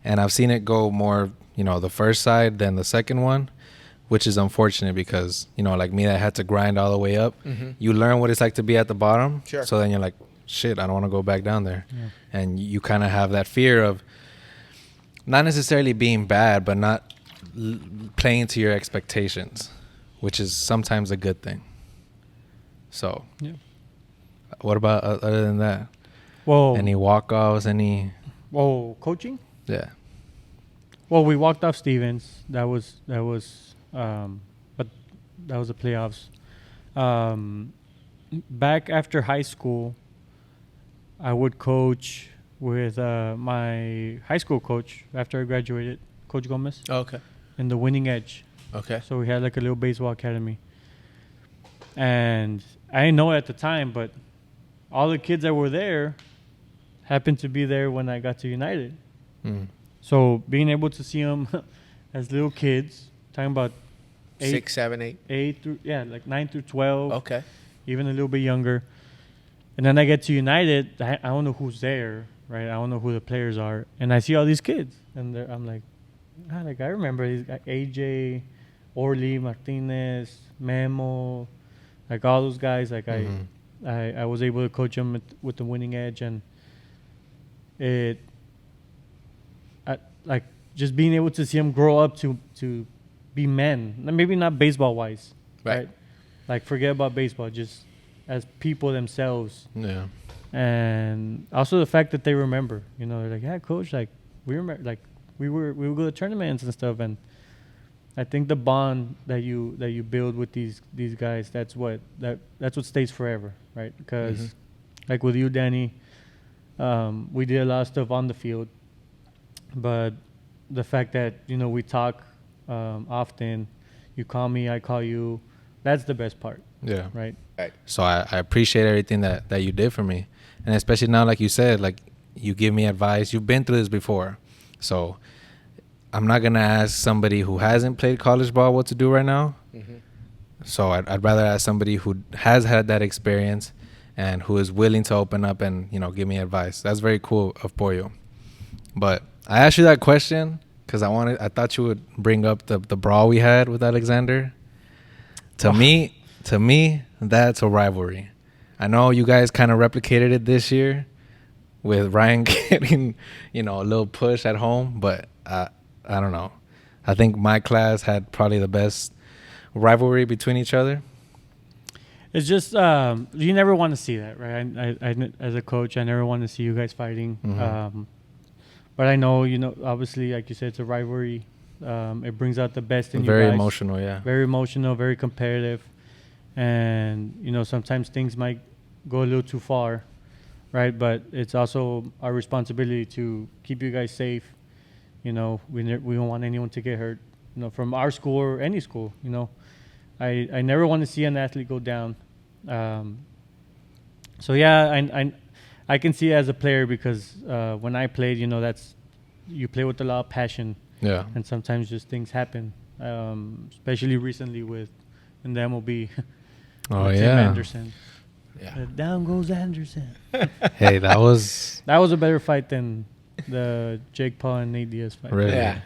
And I've seen it go more, the first side than the second one, which is unfortunate because, like me that had to grind all the way up, you learn what it's like to be at the bottom. Sure. So then you're like, shit, I don't want to go back down there. Yeah. And you kind of have that fear of not necessarily being bad, but not playing to your expectations, which is sometimes a good thing. So, what about other than that? Well, Any walk-offs? coaching? Yeah. Well, we walked off Stevens. But that was the playoffs. Back after high school, I would coach with my high school coach after I graduated, Coach Gomez, Okay. in the Winning Edge. Okay. So we had like a little baseball academy. And I didn't know it at the time, but all the kids that were there happened to be there when I got to United. So being able to see them as little kids, talking about 6, 7, 8. 8 through, like 9 through 12. Okay. Even a little bit younger. And then I get to United, I don't know who's there, right? I don't know who the players are. And I see all these kids. And I'm like, I remember these guys, AJ, Orly, Martinez, Memo, like all those guys. Like I was able to coach them with the Winning Edge. And like just being able to see them grow up to be men. Maybe not baseball-wise, right? Like forget about baseball, just as people themselves. Yeah. And also the fact that they remember, they're like, yeah, coach, like we remember, like we would go to tournaments and stuff. And I think the bond that you build with these guys, that's what stays forever, right? Because like with you, Danny, we did a lot of stuff on the field, but the fact that we talk often, you call me, I call you, that's the best part. Yeah. Right. So I appreciate everything that you did for me. And especially now, like you said, like you give me advice. You've been through this before. So I'm not going to ask somebody who hasn't played college ball what to do right now. So I'd rather ask somebody who has had that experience and who is willing to open up and, give me advice. That's very cool of Pollo. But I asked you that question because I thought you would bring up the brawl we had with Alexander. To me, that's a rivalry. I know you guys kind of replicated it this year with Ryan getting, a little push at home, but I don't know. I think my class had probably the best rivalry between each other. It's just you never want to see that, right? I as a coach, I never want to see you guys fighting. But I know, obviously, like you said, it's a rivalry. It brings out the best in you guys. Very emotional, yeah. Very emotional, very competitive. And, sometimes things might go a little too far, right? But it's also our responsibility to keep you guys safe. We don't want anyone to get hurt, from our school or any school, I never want to see an athlete go down. So, yeah, I can see it as a player because when I played, you play with a lot of passion. Yeah. And sometimes just things happen, especially recently in the MLB. Oh, Tim yeah. Anderson. Yeah. Down goes Anderson. Hey, that was a better fight than the Jake Paul and Nate Diaz fight. really. Yeah.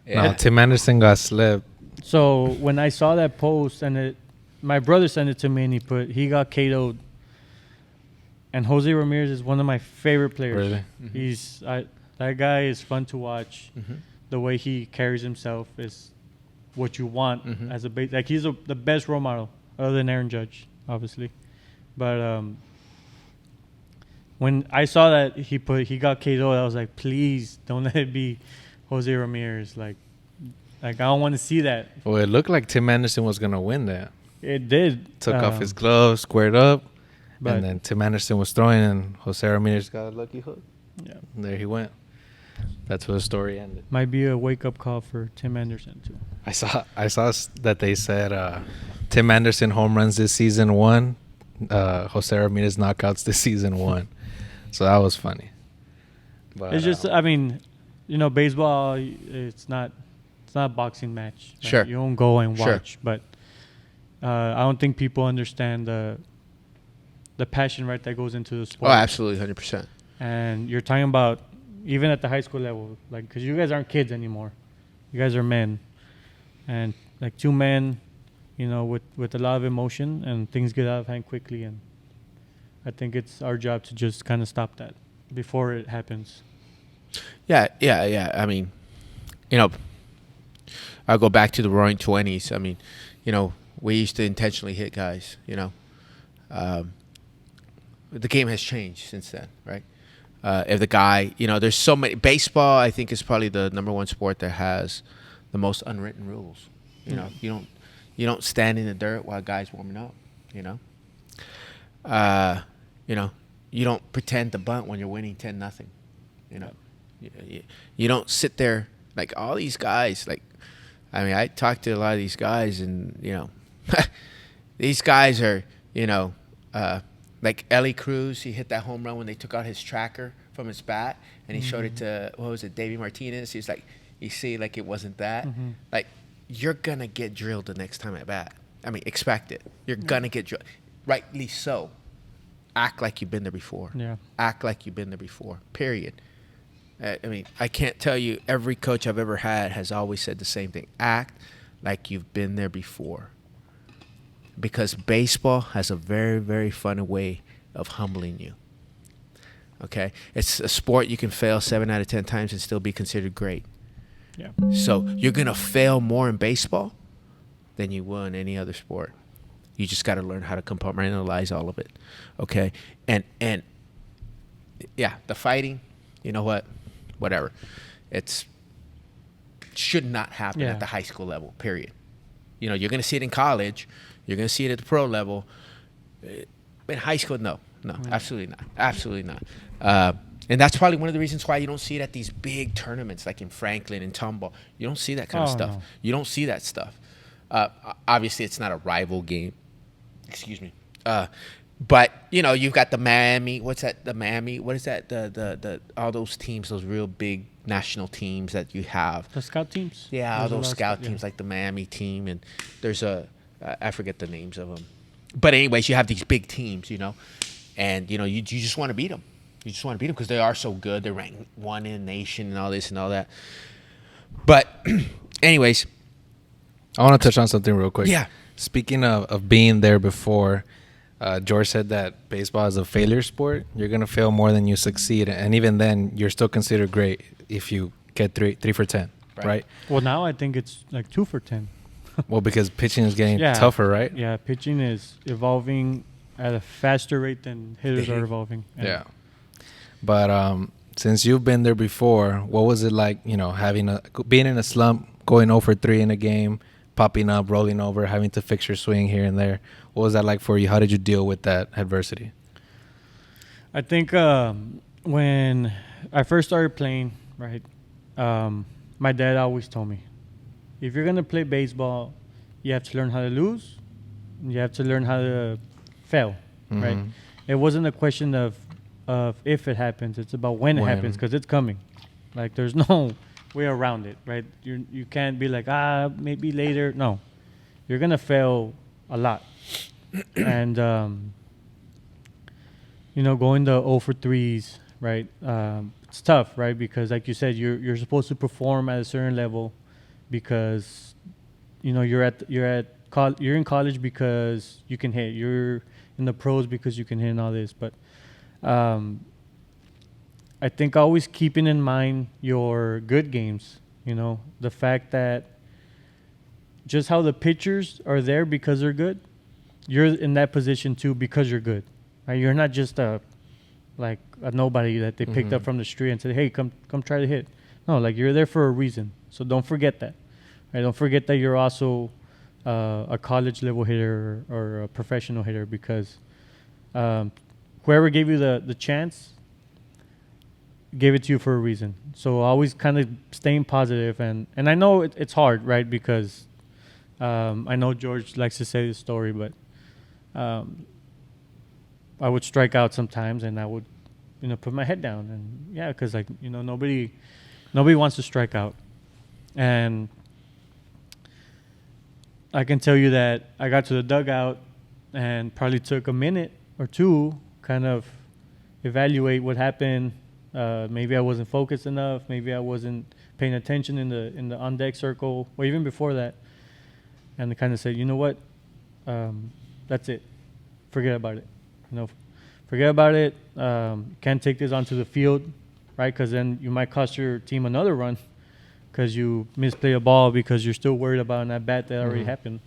No, Tim Anderson got slipped. So when I saw that post and my brother sent it to me and he got KO'd. And Jose Ramirez is one of my favorite players. Really? That guy is fun to watch. the way he carries himself is what you want as a base. Like he's the best role model other than Aaron Judge, obviously. But when I saw that he got KO'd, I was like, please don't let it be Jose Ramirez. Like I don't want to see that. Well, it looked like Tim Anderson was gonna win that. It did. Took off his gloves, squared up, but and then Tim Anderson was throwing, and Jose Ramirez got a lucky hook. Yeah, And there he went. That's where the story ended. might be a wake up call for Tim Anderson too. I saw that they said Tim Anderson home runs this season 1, Jose Ramirez knockouts this season 1. So that was funny. But, It's just, I mean, baseball. It's not a boxing match. Right? Sure. You don't go and Sure. watch, but I don't think people understand the passion, right, that goes into the sport. Oh, absolutely, 100%. And you're talking about even at the high school level, like, because you guys aren't kids anymore. You guys are men, and like two men, with a lot of emotion, and things get out of hand quickly. And I think it's our job to just kind of stop that before it happens. Yeah. I mean, I'll go back to the Roaring 20s. I mean, we used to intentionally hit guys. The game has changed since then, right? If the guy, there's so many. Baseball, I think, is probably the number one sport that has the most unwritten rules. You don't stand in the dirt while a guy's warming up. You don't pretend to bunt when you're winning 10-0. You don't sit there like all these guys. Like, I mean, I talk to a lot of these guys, and these guys are, like Ellie Cruz. He hit that home run when they took out his tracker from his bat, and he showed it to Davey Martinez. He was like, you see, like it wasn't that. Like, you're gonna get drilled the next time at bat. I mean, expect it. You're gonna get drilled, rightly so. Act like you've been there before. Yeah. Act like you've been there before. Period. I mean, I can't tell you. Every coach I've ever had has always said the same thing. Act like you've been there before. Because baseball has a very, very funny way of humbling you. Okay? It's a sport you can fail 7 out of 10 times and still be considered great. Yeah. So you're going to fail more in baseball than you will in any other sport. You just got to learn how to compartmentalize all of it. Okay? And yeah, the fighting, you know what? Whatever. Should not happen at the high school level, period. You're going to see it in college. You're going to see it at the pro level. In high school, no, absolutely not. And that's probably one of the reasons why you don't see it at these big tournaments like in Franklin and Tomball. You don't see that kind of stuff. No. You don't see that stuff. Obviously, it's not a rival game. Excuse me. But, you've got the Miami. What's that? The Miami. What is that? The all those teams, those real big national teams that you have. The scout teams? Yeah, all There's a those lot of scout teams like the Miami team. And there's I forget the names of them. But anyways, you have these big teams, and, you just want to beat them. You just want to beat them because they are so good. They're ranked 1 in the nation and all this and all that. But anyways. I want to touch on something real quick. Yeah. Speaking of being there before, George said that baseball is a failure sport. You're going to fail more than you succeed. And even then, you're still considered great if you get 3 for 10, right? Well, now I think it's like 2 for 10. Well, because pitching is getting tougher, right? Yeah, pitching is evolving at a faster rate than hitters are evolving. Yeah. But since you've been there before, what was it like, being in a slump, going 0 for 3 in a game, popping up, rolling over, having to fix your swing here and there? What was that like for you? How did you deal with that adversity? I think when I first started playing, right, my dad always told me, if you're going to play baseball, you have to learn how to lose. You have to learn how to fail, right? It wasn't a question of if it happens. It's about when it happens, because it's coming. Like, there's no way around it, right? You can't be like, maybe later. No. You're going to fail a lot. And, going to 0 for 3s, right? It's tough, right? Because like you said, you're supposed to perform at a certain level because, you're in college because you can hit. You're in the pros because you can hit and all this. But I think always keeping in mind your good games, You know, the fact that just how the pitchers are there because they're good, you're in that position too because you're good. Right? You're not just a nobody that they picked up from the street and said, "Hey, come try to hit." No, like you're there for a reason. So don't forget that. Right? Don't forget that you're also a college level hitter or a professional hitter, because whoever gave you the chance gave it to you for a reason. So always kind of staying positive, and I know it's hard, right? Because I know George likes to say this story, but I would strike out sometimes, and I would, put my head down, and yeah, because nobody wants to strike out, and I can tell you that I got to the dugout and probably took a minute or two, kind of evaluate what happened. Maybe I wasn't focused enough. Maybe I wasn't paying attention in the on deck circle, or even before that. And they kind of said, you know what, that's it. Forget about it. Forget about it. Can't take this onto the field, right? Because then you might cost your team another run because you misplay a ball because you're still worried about an at-bat that already happened.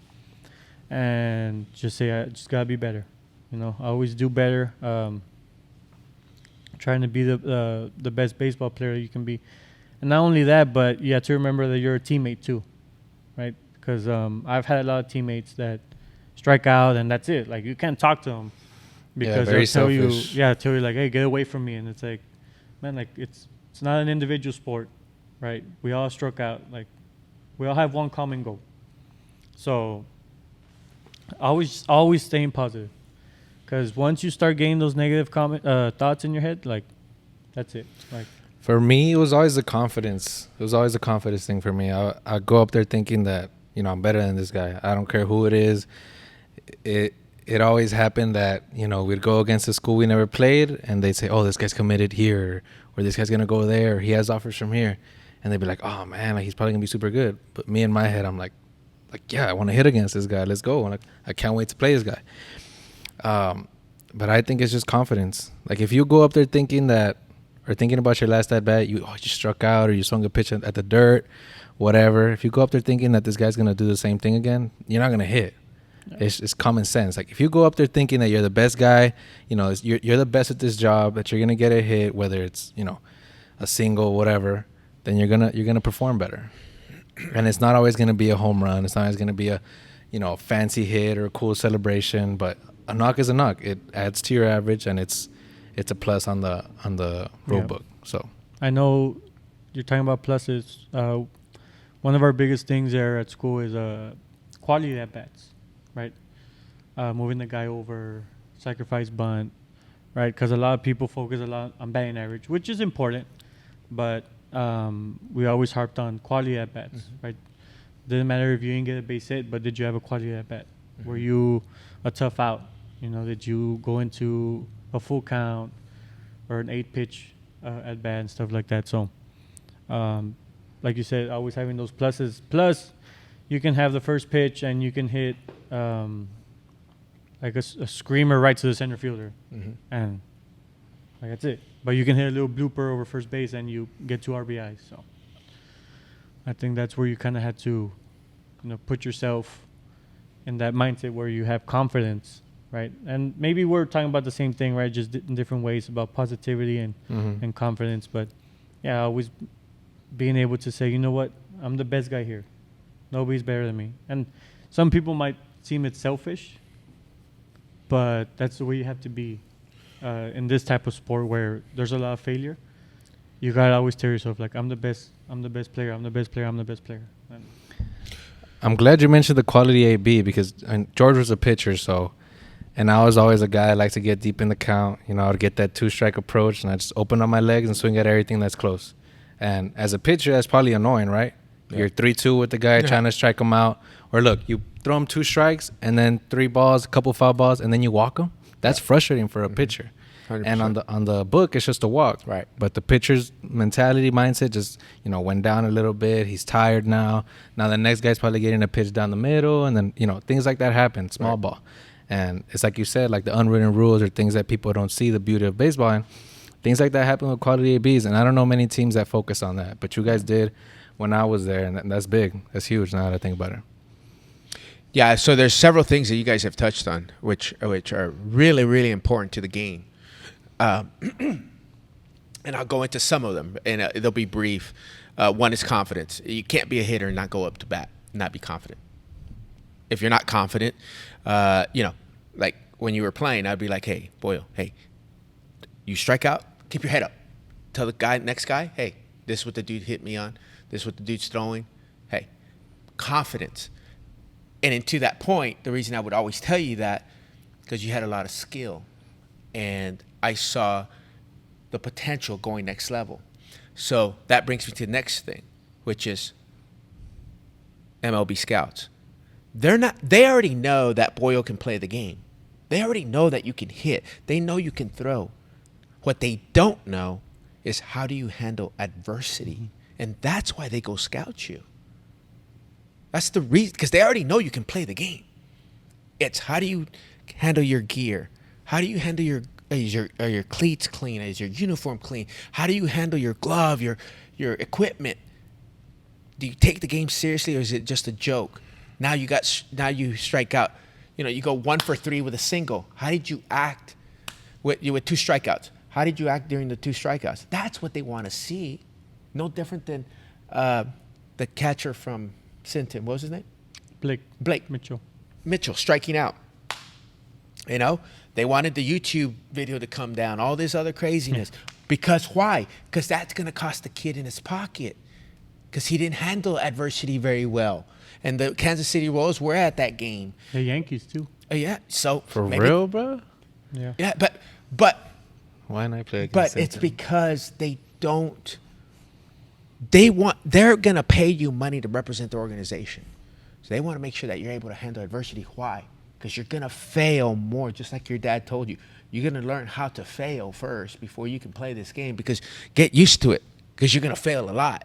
And just say, I just got to be better. I always do better. Trying to be the best baseball player you can be. And not only that, but you have to remember that you're a teammate too, right? Because I've had a lot of teammates that strike out and that's it. Like, you can't talk to them because they'll tell you, like, hey, get away from me. And it's like, man, like, it's not an individual sport, right? We all struck out. Like, we all have one common goal. So always staying positive. Because once you start getting those negative thoughts in your head, like, that's it. Like, for me, it was always the confidence. It was always a confidence thing for me. I go up there thinking that, I'm better than this guy. I don't care who it is. It always happened that, we'd go against a school we never played, and they'd say, oh, this guy's committed here, or this guy's going to go there, or he has offers from here. And they'd be like, oh, man, like, he's probably going to be super good. But me in my head, I'm like, yeah, I want to hit against this guy. Let's go. I can't wait to play this guy. But I think it's just confidence. Like, if you go up there thinking about your last at bat, you struck out, or you swung a pitch at the dirt, whatever. If you go up there thinking that this guy's gonna do the same thing again, you're not gonna hit. No. It's common sense. Like, if you go up there thinking that you're the best guy, you're the best at this job, that you're gonna get a hit, whether it's a single, whatever, then you're gonna perform better. And it's not always gonna be a home run. It's not always gonna be a fancy hit or a cool celebration, but a knock is a knock. It adds to your average, and it's a plus on the rule book. So I know you're talking about pluses. One of our biggest things there at school is quality at bats, right? Moving the guy over, sacrifice bunt, right? Because a lot of people focus a lot on batting average, which is important, but we always harped on quality at bats, right? Didn't matter if you didn't get a base hit, but did you have a quality at bat? Were you a tough out? Did you go into a full count or an 8-pitch at bat and stuff like that? So, like you said, always having those pluses. Plus, you can have the first pitch and you can hit like a screamer right to the center fielder, and like that's it. But you can hit a little blooper over first base and you get 2 RBIs. So, I think that's where you kind of had to, put yourself in that mindset where you have confidence, right? And maybe we're talking about the same thing, right? Just in different ways about positivity and confidence. But yeah, always being able to say, you know what, I'm the best guy here. Nobody's better than me. And some people might seem it's selfish, but that's the way you have to be in this type of sport where there's a lot of failure. You gotta always tell yourself, like, I'm the best player. And I'm glad you mentioned the quality AB, because George was a pitcher, and I was always a guy that likes to get deep in the count. I'd get that 2-strike approach, and I just open up my legs and swing at everything that's close. And as a pitcher, that's probably annoying, right? Yeah. You're 3-2 with the guy trying to strike him out. Or look, you throw him 2 strikes and then 3 balls, a couple foul balls, and then you walk him. That's frustrating for a pitcher. 100%. And on the book, it's just a walk. Right. But the pitcher's mentality, mindset just, went down a little bit. He's tired now. Now the next guy's probably getting a pitch down the middle. And then, things like that happen, small ball. And it's like you said, like the unwritten rules or things that people don't see the beauty of baseball. And things like that happen with quality ABs. And I don't know many teams that focus on that. But you guys did. when I was there, and that's big. That's huge. Now that I think about it. Yeah, so there's several things that you guys have touched on, which are really, really important to the game. And I'll go into some of them, and they'll be brief. One is confidence. You can't be a hitter and not go up to bat, not be confident. If you're not confident, like when you were playing, I'd be like, hey, Boyle, hey, you strike out, keep your head up. Tell the next guy, hey, this is what the dude hit me on. This is what the dude's throwing. Hey, confidence. And to that point, the reason I would always tell you that, because you had a lot of skill. And I saw the potential going next level. So that brings me to the next thing, which is MLB scouts. They already know that Boyle can play the game. They already know that you can hit. They know you can throw. What they don't know is how do you handle adversity. And that's why they go scout you. That's the reason, because they already know you can play the game. It's how do you handle your gear? How do you handle are your cleats clean? Is your uniform clean? How do you handle your glove, your equipment? Do you take the game seriously, or is it just a joke? Now you strike out. You go 1 for 3 with a single. How did you act with 2 strikeouts? How did you act during the 2 strikeouts? That's what they want to see. No different than the catcher from Sinton. What was his name? Blake Mitchell striking out. They wanted the YouTube video to come down, all this other craziness. Because why? Because that's going to cost the kid in his pocket. Because he didn't handle adversity very well. And the Kansas City Royals were at that game. The Yankees too. Yeah. So For real, bro? Yeah. Yeah, but Why not play against But Sinton? it's because they don't. They're going to pay you money to represent the organization. So they want to make sure that you're able to handle adversity. Why? Because you're going to fail more, just like your dad told you. You're going to learn how to fail first before you can play this game, because get used to it, because you're going to fail a lot.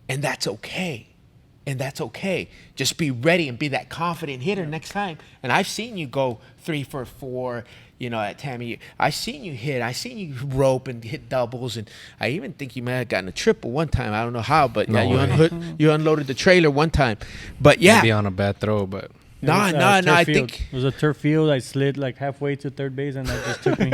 And that's okay. Just be ready and be that confident hitter next time. And I've seen you go 3 for 4, at Tammy. I've seen you hit. I've seen you rope and hit doubles. And I even think you might have gotten a triple one time. I don't know how, but you unloaded the trailer one time. But yeah. Maybe on a bad throw, but. No, I think. It was a turf field. I slid like halfway to third base, and that just took me.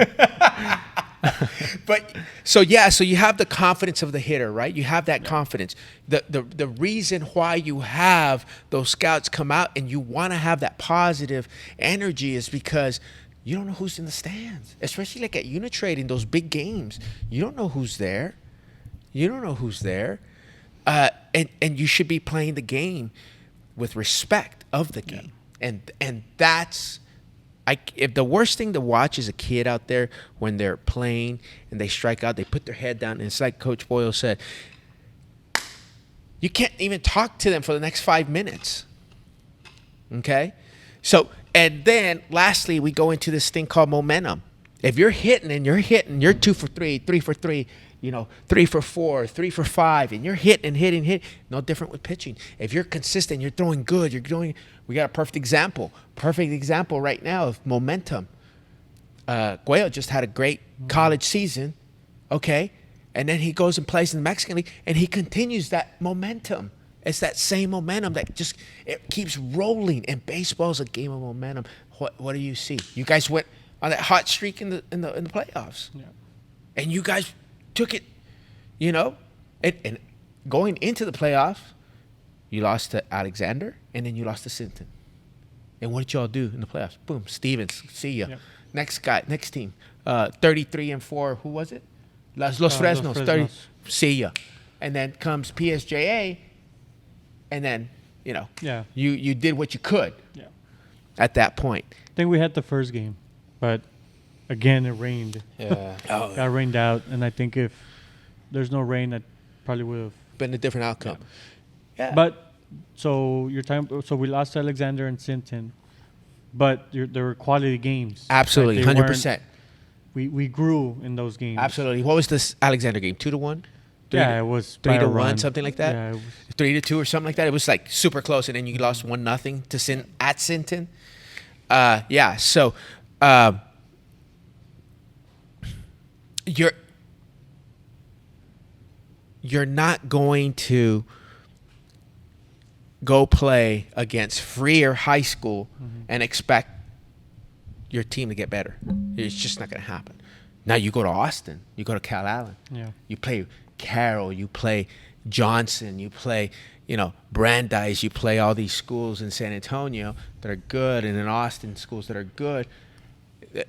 But so you have the confidence of the hitter, right? You have that confidence. The reason why you have those scouts come out and you want to have that positive energy is because you don't know who's in the stands, especially like at Unitrade in those big games. You don't know who's there. And you should be playing the game with respect of the game. And that's. If the worst thing to watch is a kid out there when they're playing and they strike out, they put their head down, and it's like Coach Boyle said, you can't even talk to them for the next 5 minutes. Okay? So, and then lastly, we go into this thing called momentum. If you're hitting, you're 2 for 3, 3 for 3, 3 for 4, 3 for 5, and you're hitting, no different with pitching. If you're consistent, you're throwing good, we got a perfect example right now of momentum. Guayo just had a great college season, okay? And then he goes and plays in the Mexican League, and he continues that momentum. It's that same momentum that it keeps rolling, and baseball's a game of momentum. What do you see? You guys went on that hot streak in the playoffs. Yeah. And you guys took it, and going into the playoffs, you lost to Alexander, and then you lost to Sinton. And what did y'all do in the playoffs? Boom, Stevens, see ya. Yep. Next team, 33-4. Who was it? Los Fresnos. 30, see ya. And then comes PSJA, and then you did what you could. Yeah. At that point. I think we had the first game, but again it rained. Yeah. Got rained out, and I think if there's no rain, that probably would have been a different outcome. Yeah. But so we lost to Alexander and Sinton, but there were quality games. Absolutely, 100%. We grew in those games. Absolutely. What was this Alexander game? 2-1? Yeah, it was 3-1, something like that. Yeah, 3-2 or something like that. It was like super close, and then you lost 1-0 to at Sinton. So you're not going to go play against freer high school and expect your team to get better. It's just not going to happen. Now you go to Austin, you go to Cal Allen, you play Carroll, you play Johnson, you play, Brandeis, you play all these schools in San Antonio that are good, and in Austin schools that are good.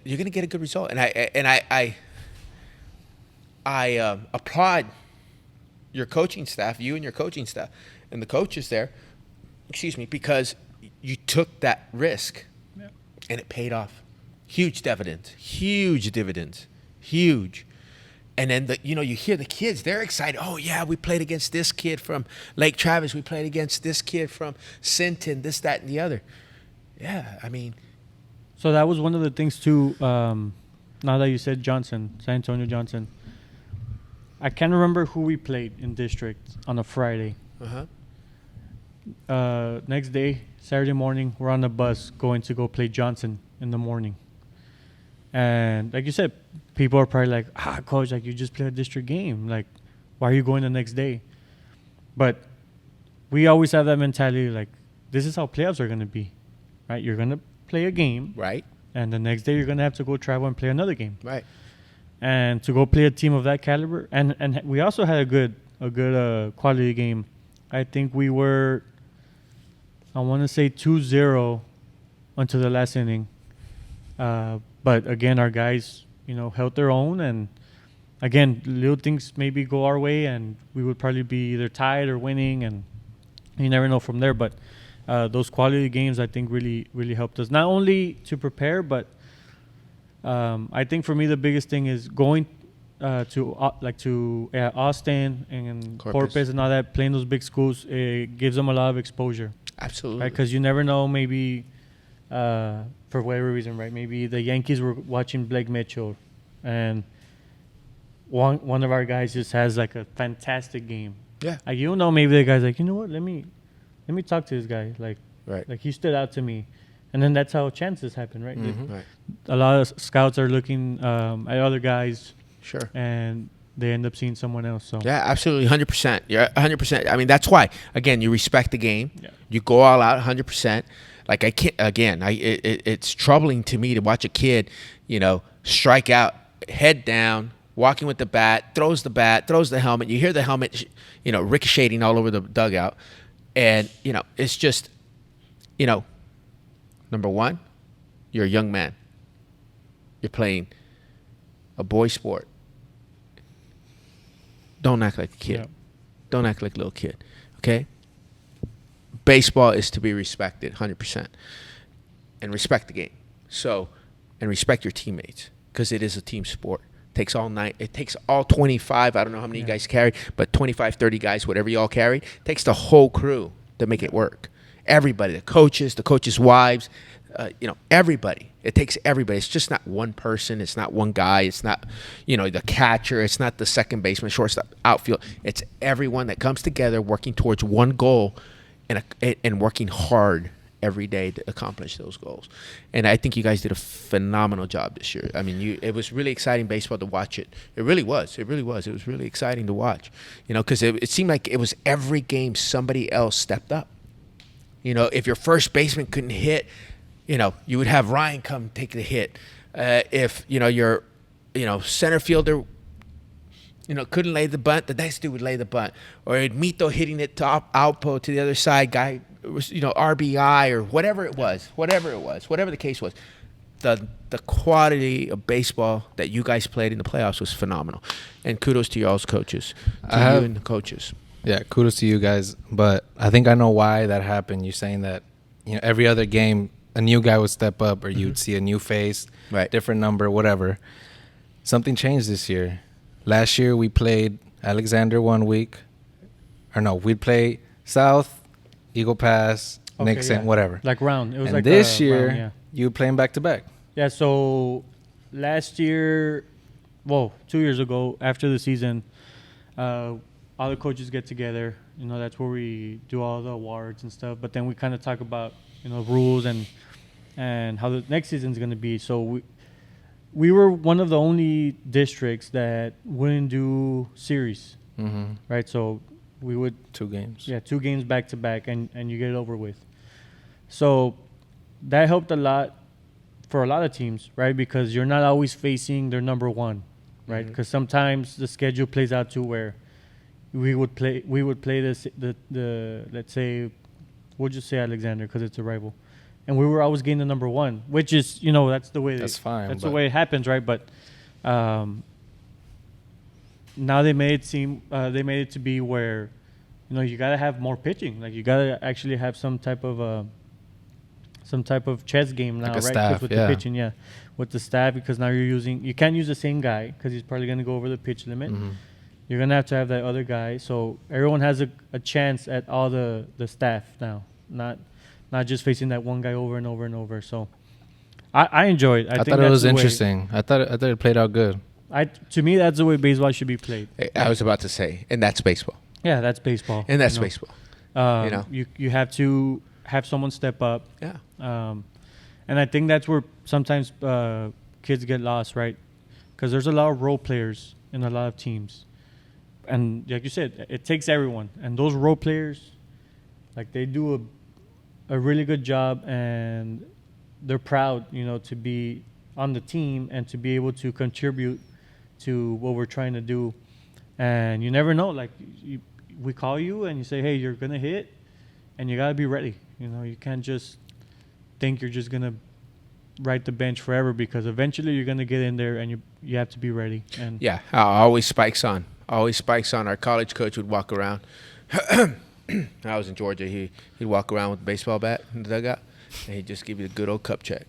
You're going to get a good result, and I applaud your coaching staff, you and your coaching staff, and the coaches there. Excuse me, because you took that risk, and it paid off. Huge dividends. And then you hear the kids, they're excited. Oh yeah, we played against this kid from Lake Travis. We played against this kid from Sinton, this, that, and the other. Yeah, I mean. So that was one of the things too, now that you said Johnson, San Antonio Johnson. I can't remember who we played in district on a Friday. Next day, Saturday morning, we're on the bus going to go play Johnson in the morning. And like you said, people are probably like, coach, like you just played a district game. Like, why are you going the next day? But we always have that mentality, like, this is how playoffs are going to be, right? You're going to play a game. Right. And the next day you're going to have to go travel and play another game. Right. And to go play a team of that caliber. And we also had a good quality game. I think we were, I want to say 2-0 until the last inning. But again, our guys, held their own, and again, little things maybe go our way, and we would probably be either tied or winning, and you never know from there. But those quality games, I think, really, really helped us not only to prepare, but I think for me the biggest thing is going to Austin and Corpus and all that, playing those big schools. It gives them a lot of exposure. Absolutely. Right, because you never know, maybe. For whatever reason, right? Maybe the Yankees were watching Blake Mitchell, and one of our guys just has like a fantastic game. Yeah. Like, maybe the guy's like, you know what? Let me talk to this guy. Like, right. Like he stood out to me, and then that's how chances happen, right? Right. A lot of scouts are looking at other guys. Sure. And they end up seeing someone else. So yeah, absolutely, 100%. Yeah, 100%. I mean, that's why. Again, you respect the game. Yeah. You go all out, 100%. Like I can't. Again, it's troubling to me to watch a kid, strike out, head down, walking with the bat, throws the helmet. You hear the helmet, ricocheting all over the dugout, and it's just, number one, you're a young man. You're playing a boy sport. Don't act like a kid. Yeah. Don't act like a little kid. Okay. Baseball is to be respected 100%, and respect the game. So, and respect your teammates, because it is a team sport. It takes all night. It takes all 25. I don't know how many you guys carried, but 25, 30 guys, whatever you all carried, it takes the whole crew to make it work. Everybody, the coaches' wives, everybody. It takes everybody. It's just not one person. It's not one guy. It's not, the catcher. It's not the second baseman, shortstop, outfield. It's everyone that comes together working towards one goal, and working hard every day to accomplish those goals. And I think you guys did a phenomenal job this year. I mean, it was really exciting baseball to watch it. It really was. It was really exciting to watch, because it seemed like it was every game somebody else stepped up. If your first baseman couldn't hit, you would have Ryan come take the hit. If, your, center fielder, couldn't lay the bunt, the next dude would lay the bunt. Or Mito hitting it top outpo to the other side, guy was, RBI or whatever the case was. The quality of baseball that you guys played in the playoffs was phenomenal. And kudos to y'all's coaches, you and the coaches. Yeah, kudos to you guys. But I think I know why that happened. You're saying that, every other game, a new guy would step up, or you'd see a new face, right, different number, whatever. Something changed this year. Last year we played Alexander one week. Or no, we'd play South, Eagle Pass, Nixon, whatever. Like round. It was and like this year, round, you playing back-to-back. Yeah, so last year, 2 years ago, after the season, all the coaches get together. That's where we do all the awards and stuff. But then we kind of talk about, rules and how the next season's going to be. So we were one of the only districts that wouldn't do series, right? So we would 2 games. 2 games back to back, and you get it over with. So that helped a lot for a lot of teams, right? Because you're not always facing their number one, right? Because sometimes the schedule plays out to where we would play the let's say, we'll just say Alexander because it's a rival, and we were always getting the number one, which is, that's the way That's fine. that's the way it happens, right? But now they made it to be where you gotta have more pitching, like you gotta actually have some type of chess game now, Like a right? staff, With yeah. the pitching, with the staff, because now you can't use the same guy because he's probably gonna go over the pitch limit. Mm-hmm. You're gonna have to have that other guy, so everyone has a chance at all the staff now, not just facing that one guy over and over and over. So I enjoyed. I think thought it that's was the way- interesting. I thought it played out good. To me, that's the way baseball should be played. I was about to say, and that's baseball. Yeah, that's baseball. And that's baseball. You have to have someone step up. Yeah. And I think that's where sometimes kids get lost, right? Because there's a lot of role players in a lot of teams. And like you said, it takes everyone. And those role players, like, they do a really good job, and they're proud, to be on the team and to be able to contribute to what we're trying to do. And you never know. Like, we call you and you say, hey, you're going to hit, and you got to be ready. You can't just think you're just going to ride the bench forever, because eventually you're going to get in there and you have to be ready. And Yeah, always spikes on. Always spikes on. Our college coach would walk around. I was in Georgia. He'd walk around with a baseball bat in the dugout, and he'd just give you a good old cup check.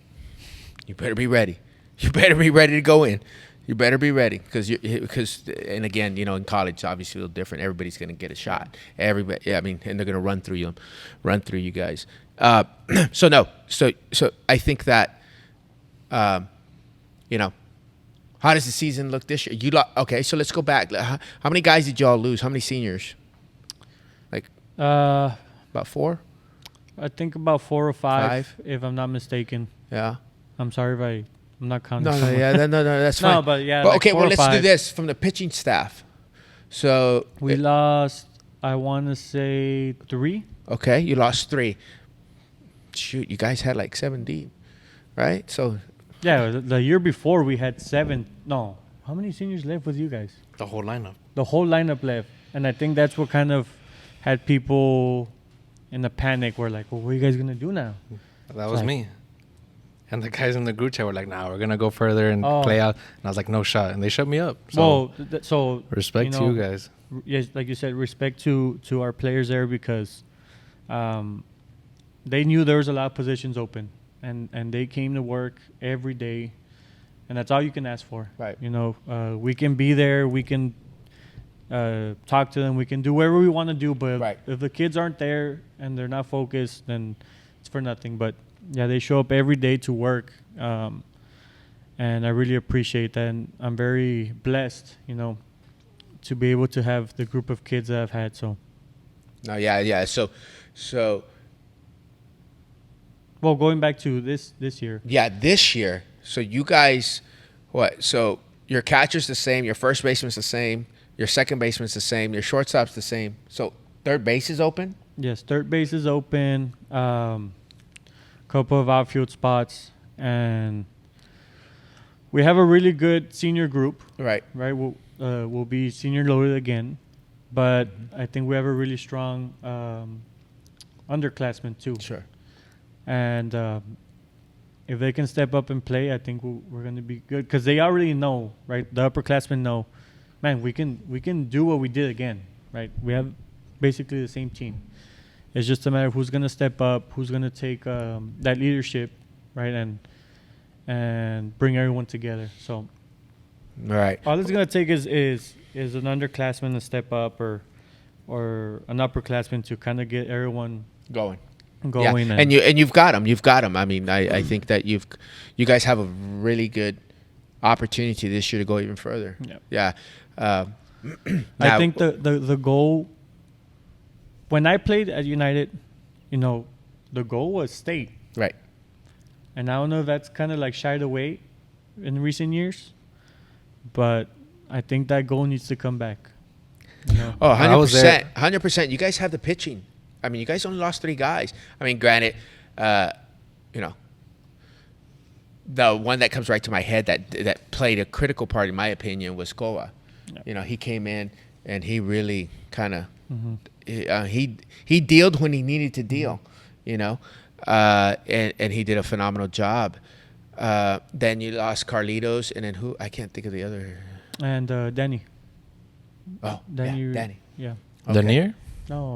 You better be ready. You better be ready to go in. You better be ready, because and again, in college, obviously a little different. Everybody's going to get a shot. Everybody, and they're going to run through you guys. So I think that, how does the season look this year? Okay, so let's go back. How many guys did y'all lose? How many seniors? About 4? I think about 4 or 5, 5? if I'm not mistaken. Yeah. I'm sorry if I'm not counting. No, someone. no, that's fine. No, but yeah. But like okay, 4 well, or let's 5. do this from the pitching staff. So We lost, I want to say 3. Okay, you lost 3. Shoot, you guys had like 7 deep, right? So Yeah, the year before we had 7. No, how many seniors left with you guys? The whole lineup. The whole lineup left, and I think that's what kind of had people in a panic. We're like, well, what are you guys gonna do now? That was like- me. And the guys in the group chat were like, "Nah, we're gonna go further and Oh. play out." And I was like, "No shot," and they shut me up. So So respect to you guys. Yes, like you said, respect to our players there, because they knew there was a lot of positions open, and they came to work every day, and that's all you can ask for. Right. We can be there, we can talk to them, we can do whatever we want to do, but Right. if the kids aren't there and they're not focused, then it's for nothing. But yeah, they show up every day to work, and I really appreciate that, and I'm very blessed, to be able to have the group of kids that I've had. So, no, yeah. So, well, going back to this year, yeah, this year. So you guys, what? So your catcher's the same, your first baseman's the same, your second baseman's the same, your shortstop's the same. So third base is open. yes, third base is open, couple of outfield spots, and we have a really good senior group. Right. Right, we'll be senior loaded again, but I think we have a really strong underclassmen too. Sure. And if they can step up and play, I think we're going to be good, because they already know, right? The upperclassmen know, man, we can do what we did again, right? We have basically the same team. It's just a matter of who's going to step up, who's going to take that leadership, right, and bring everyone together. So Right. all it's going to take is an underclassman to step up, or an upperclassman to kind of get everyone Going. going. Yeah. And you've got them. You've got them. I mean, I think that you guys have a really good opportunity this year to go even further. Yeah. Yeah. I think the goal, when I played at United, the goal was state. Right. And I don't know if that's kind of like shied away in recent years, but I think that goal needs to come back. You know? Oh, I was there. 100%. 100%. You guys have the pitching. I mean, you guys only lost 3 guys. I mean, granted, you know, the one that comes right to my head that played a critical part, in my opinion, was Koa. Yeah. You know, he came in and he really kind of Mm-hmm. he dealed when he needed to deal. You know, and he did a phenomenal job. Then you lost Carlitos, and then who? I can't think of the other. And Danny. Oh, Danny. yeah, Danny. Yeah. The Okay. near? No.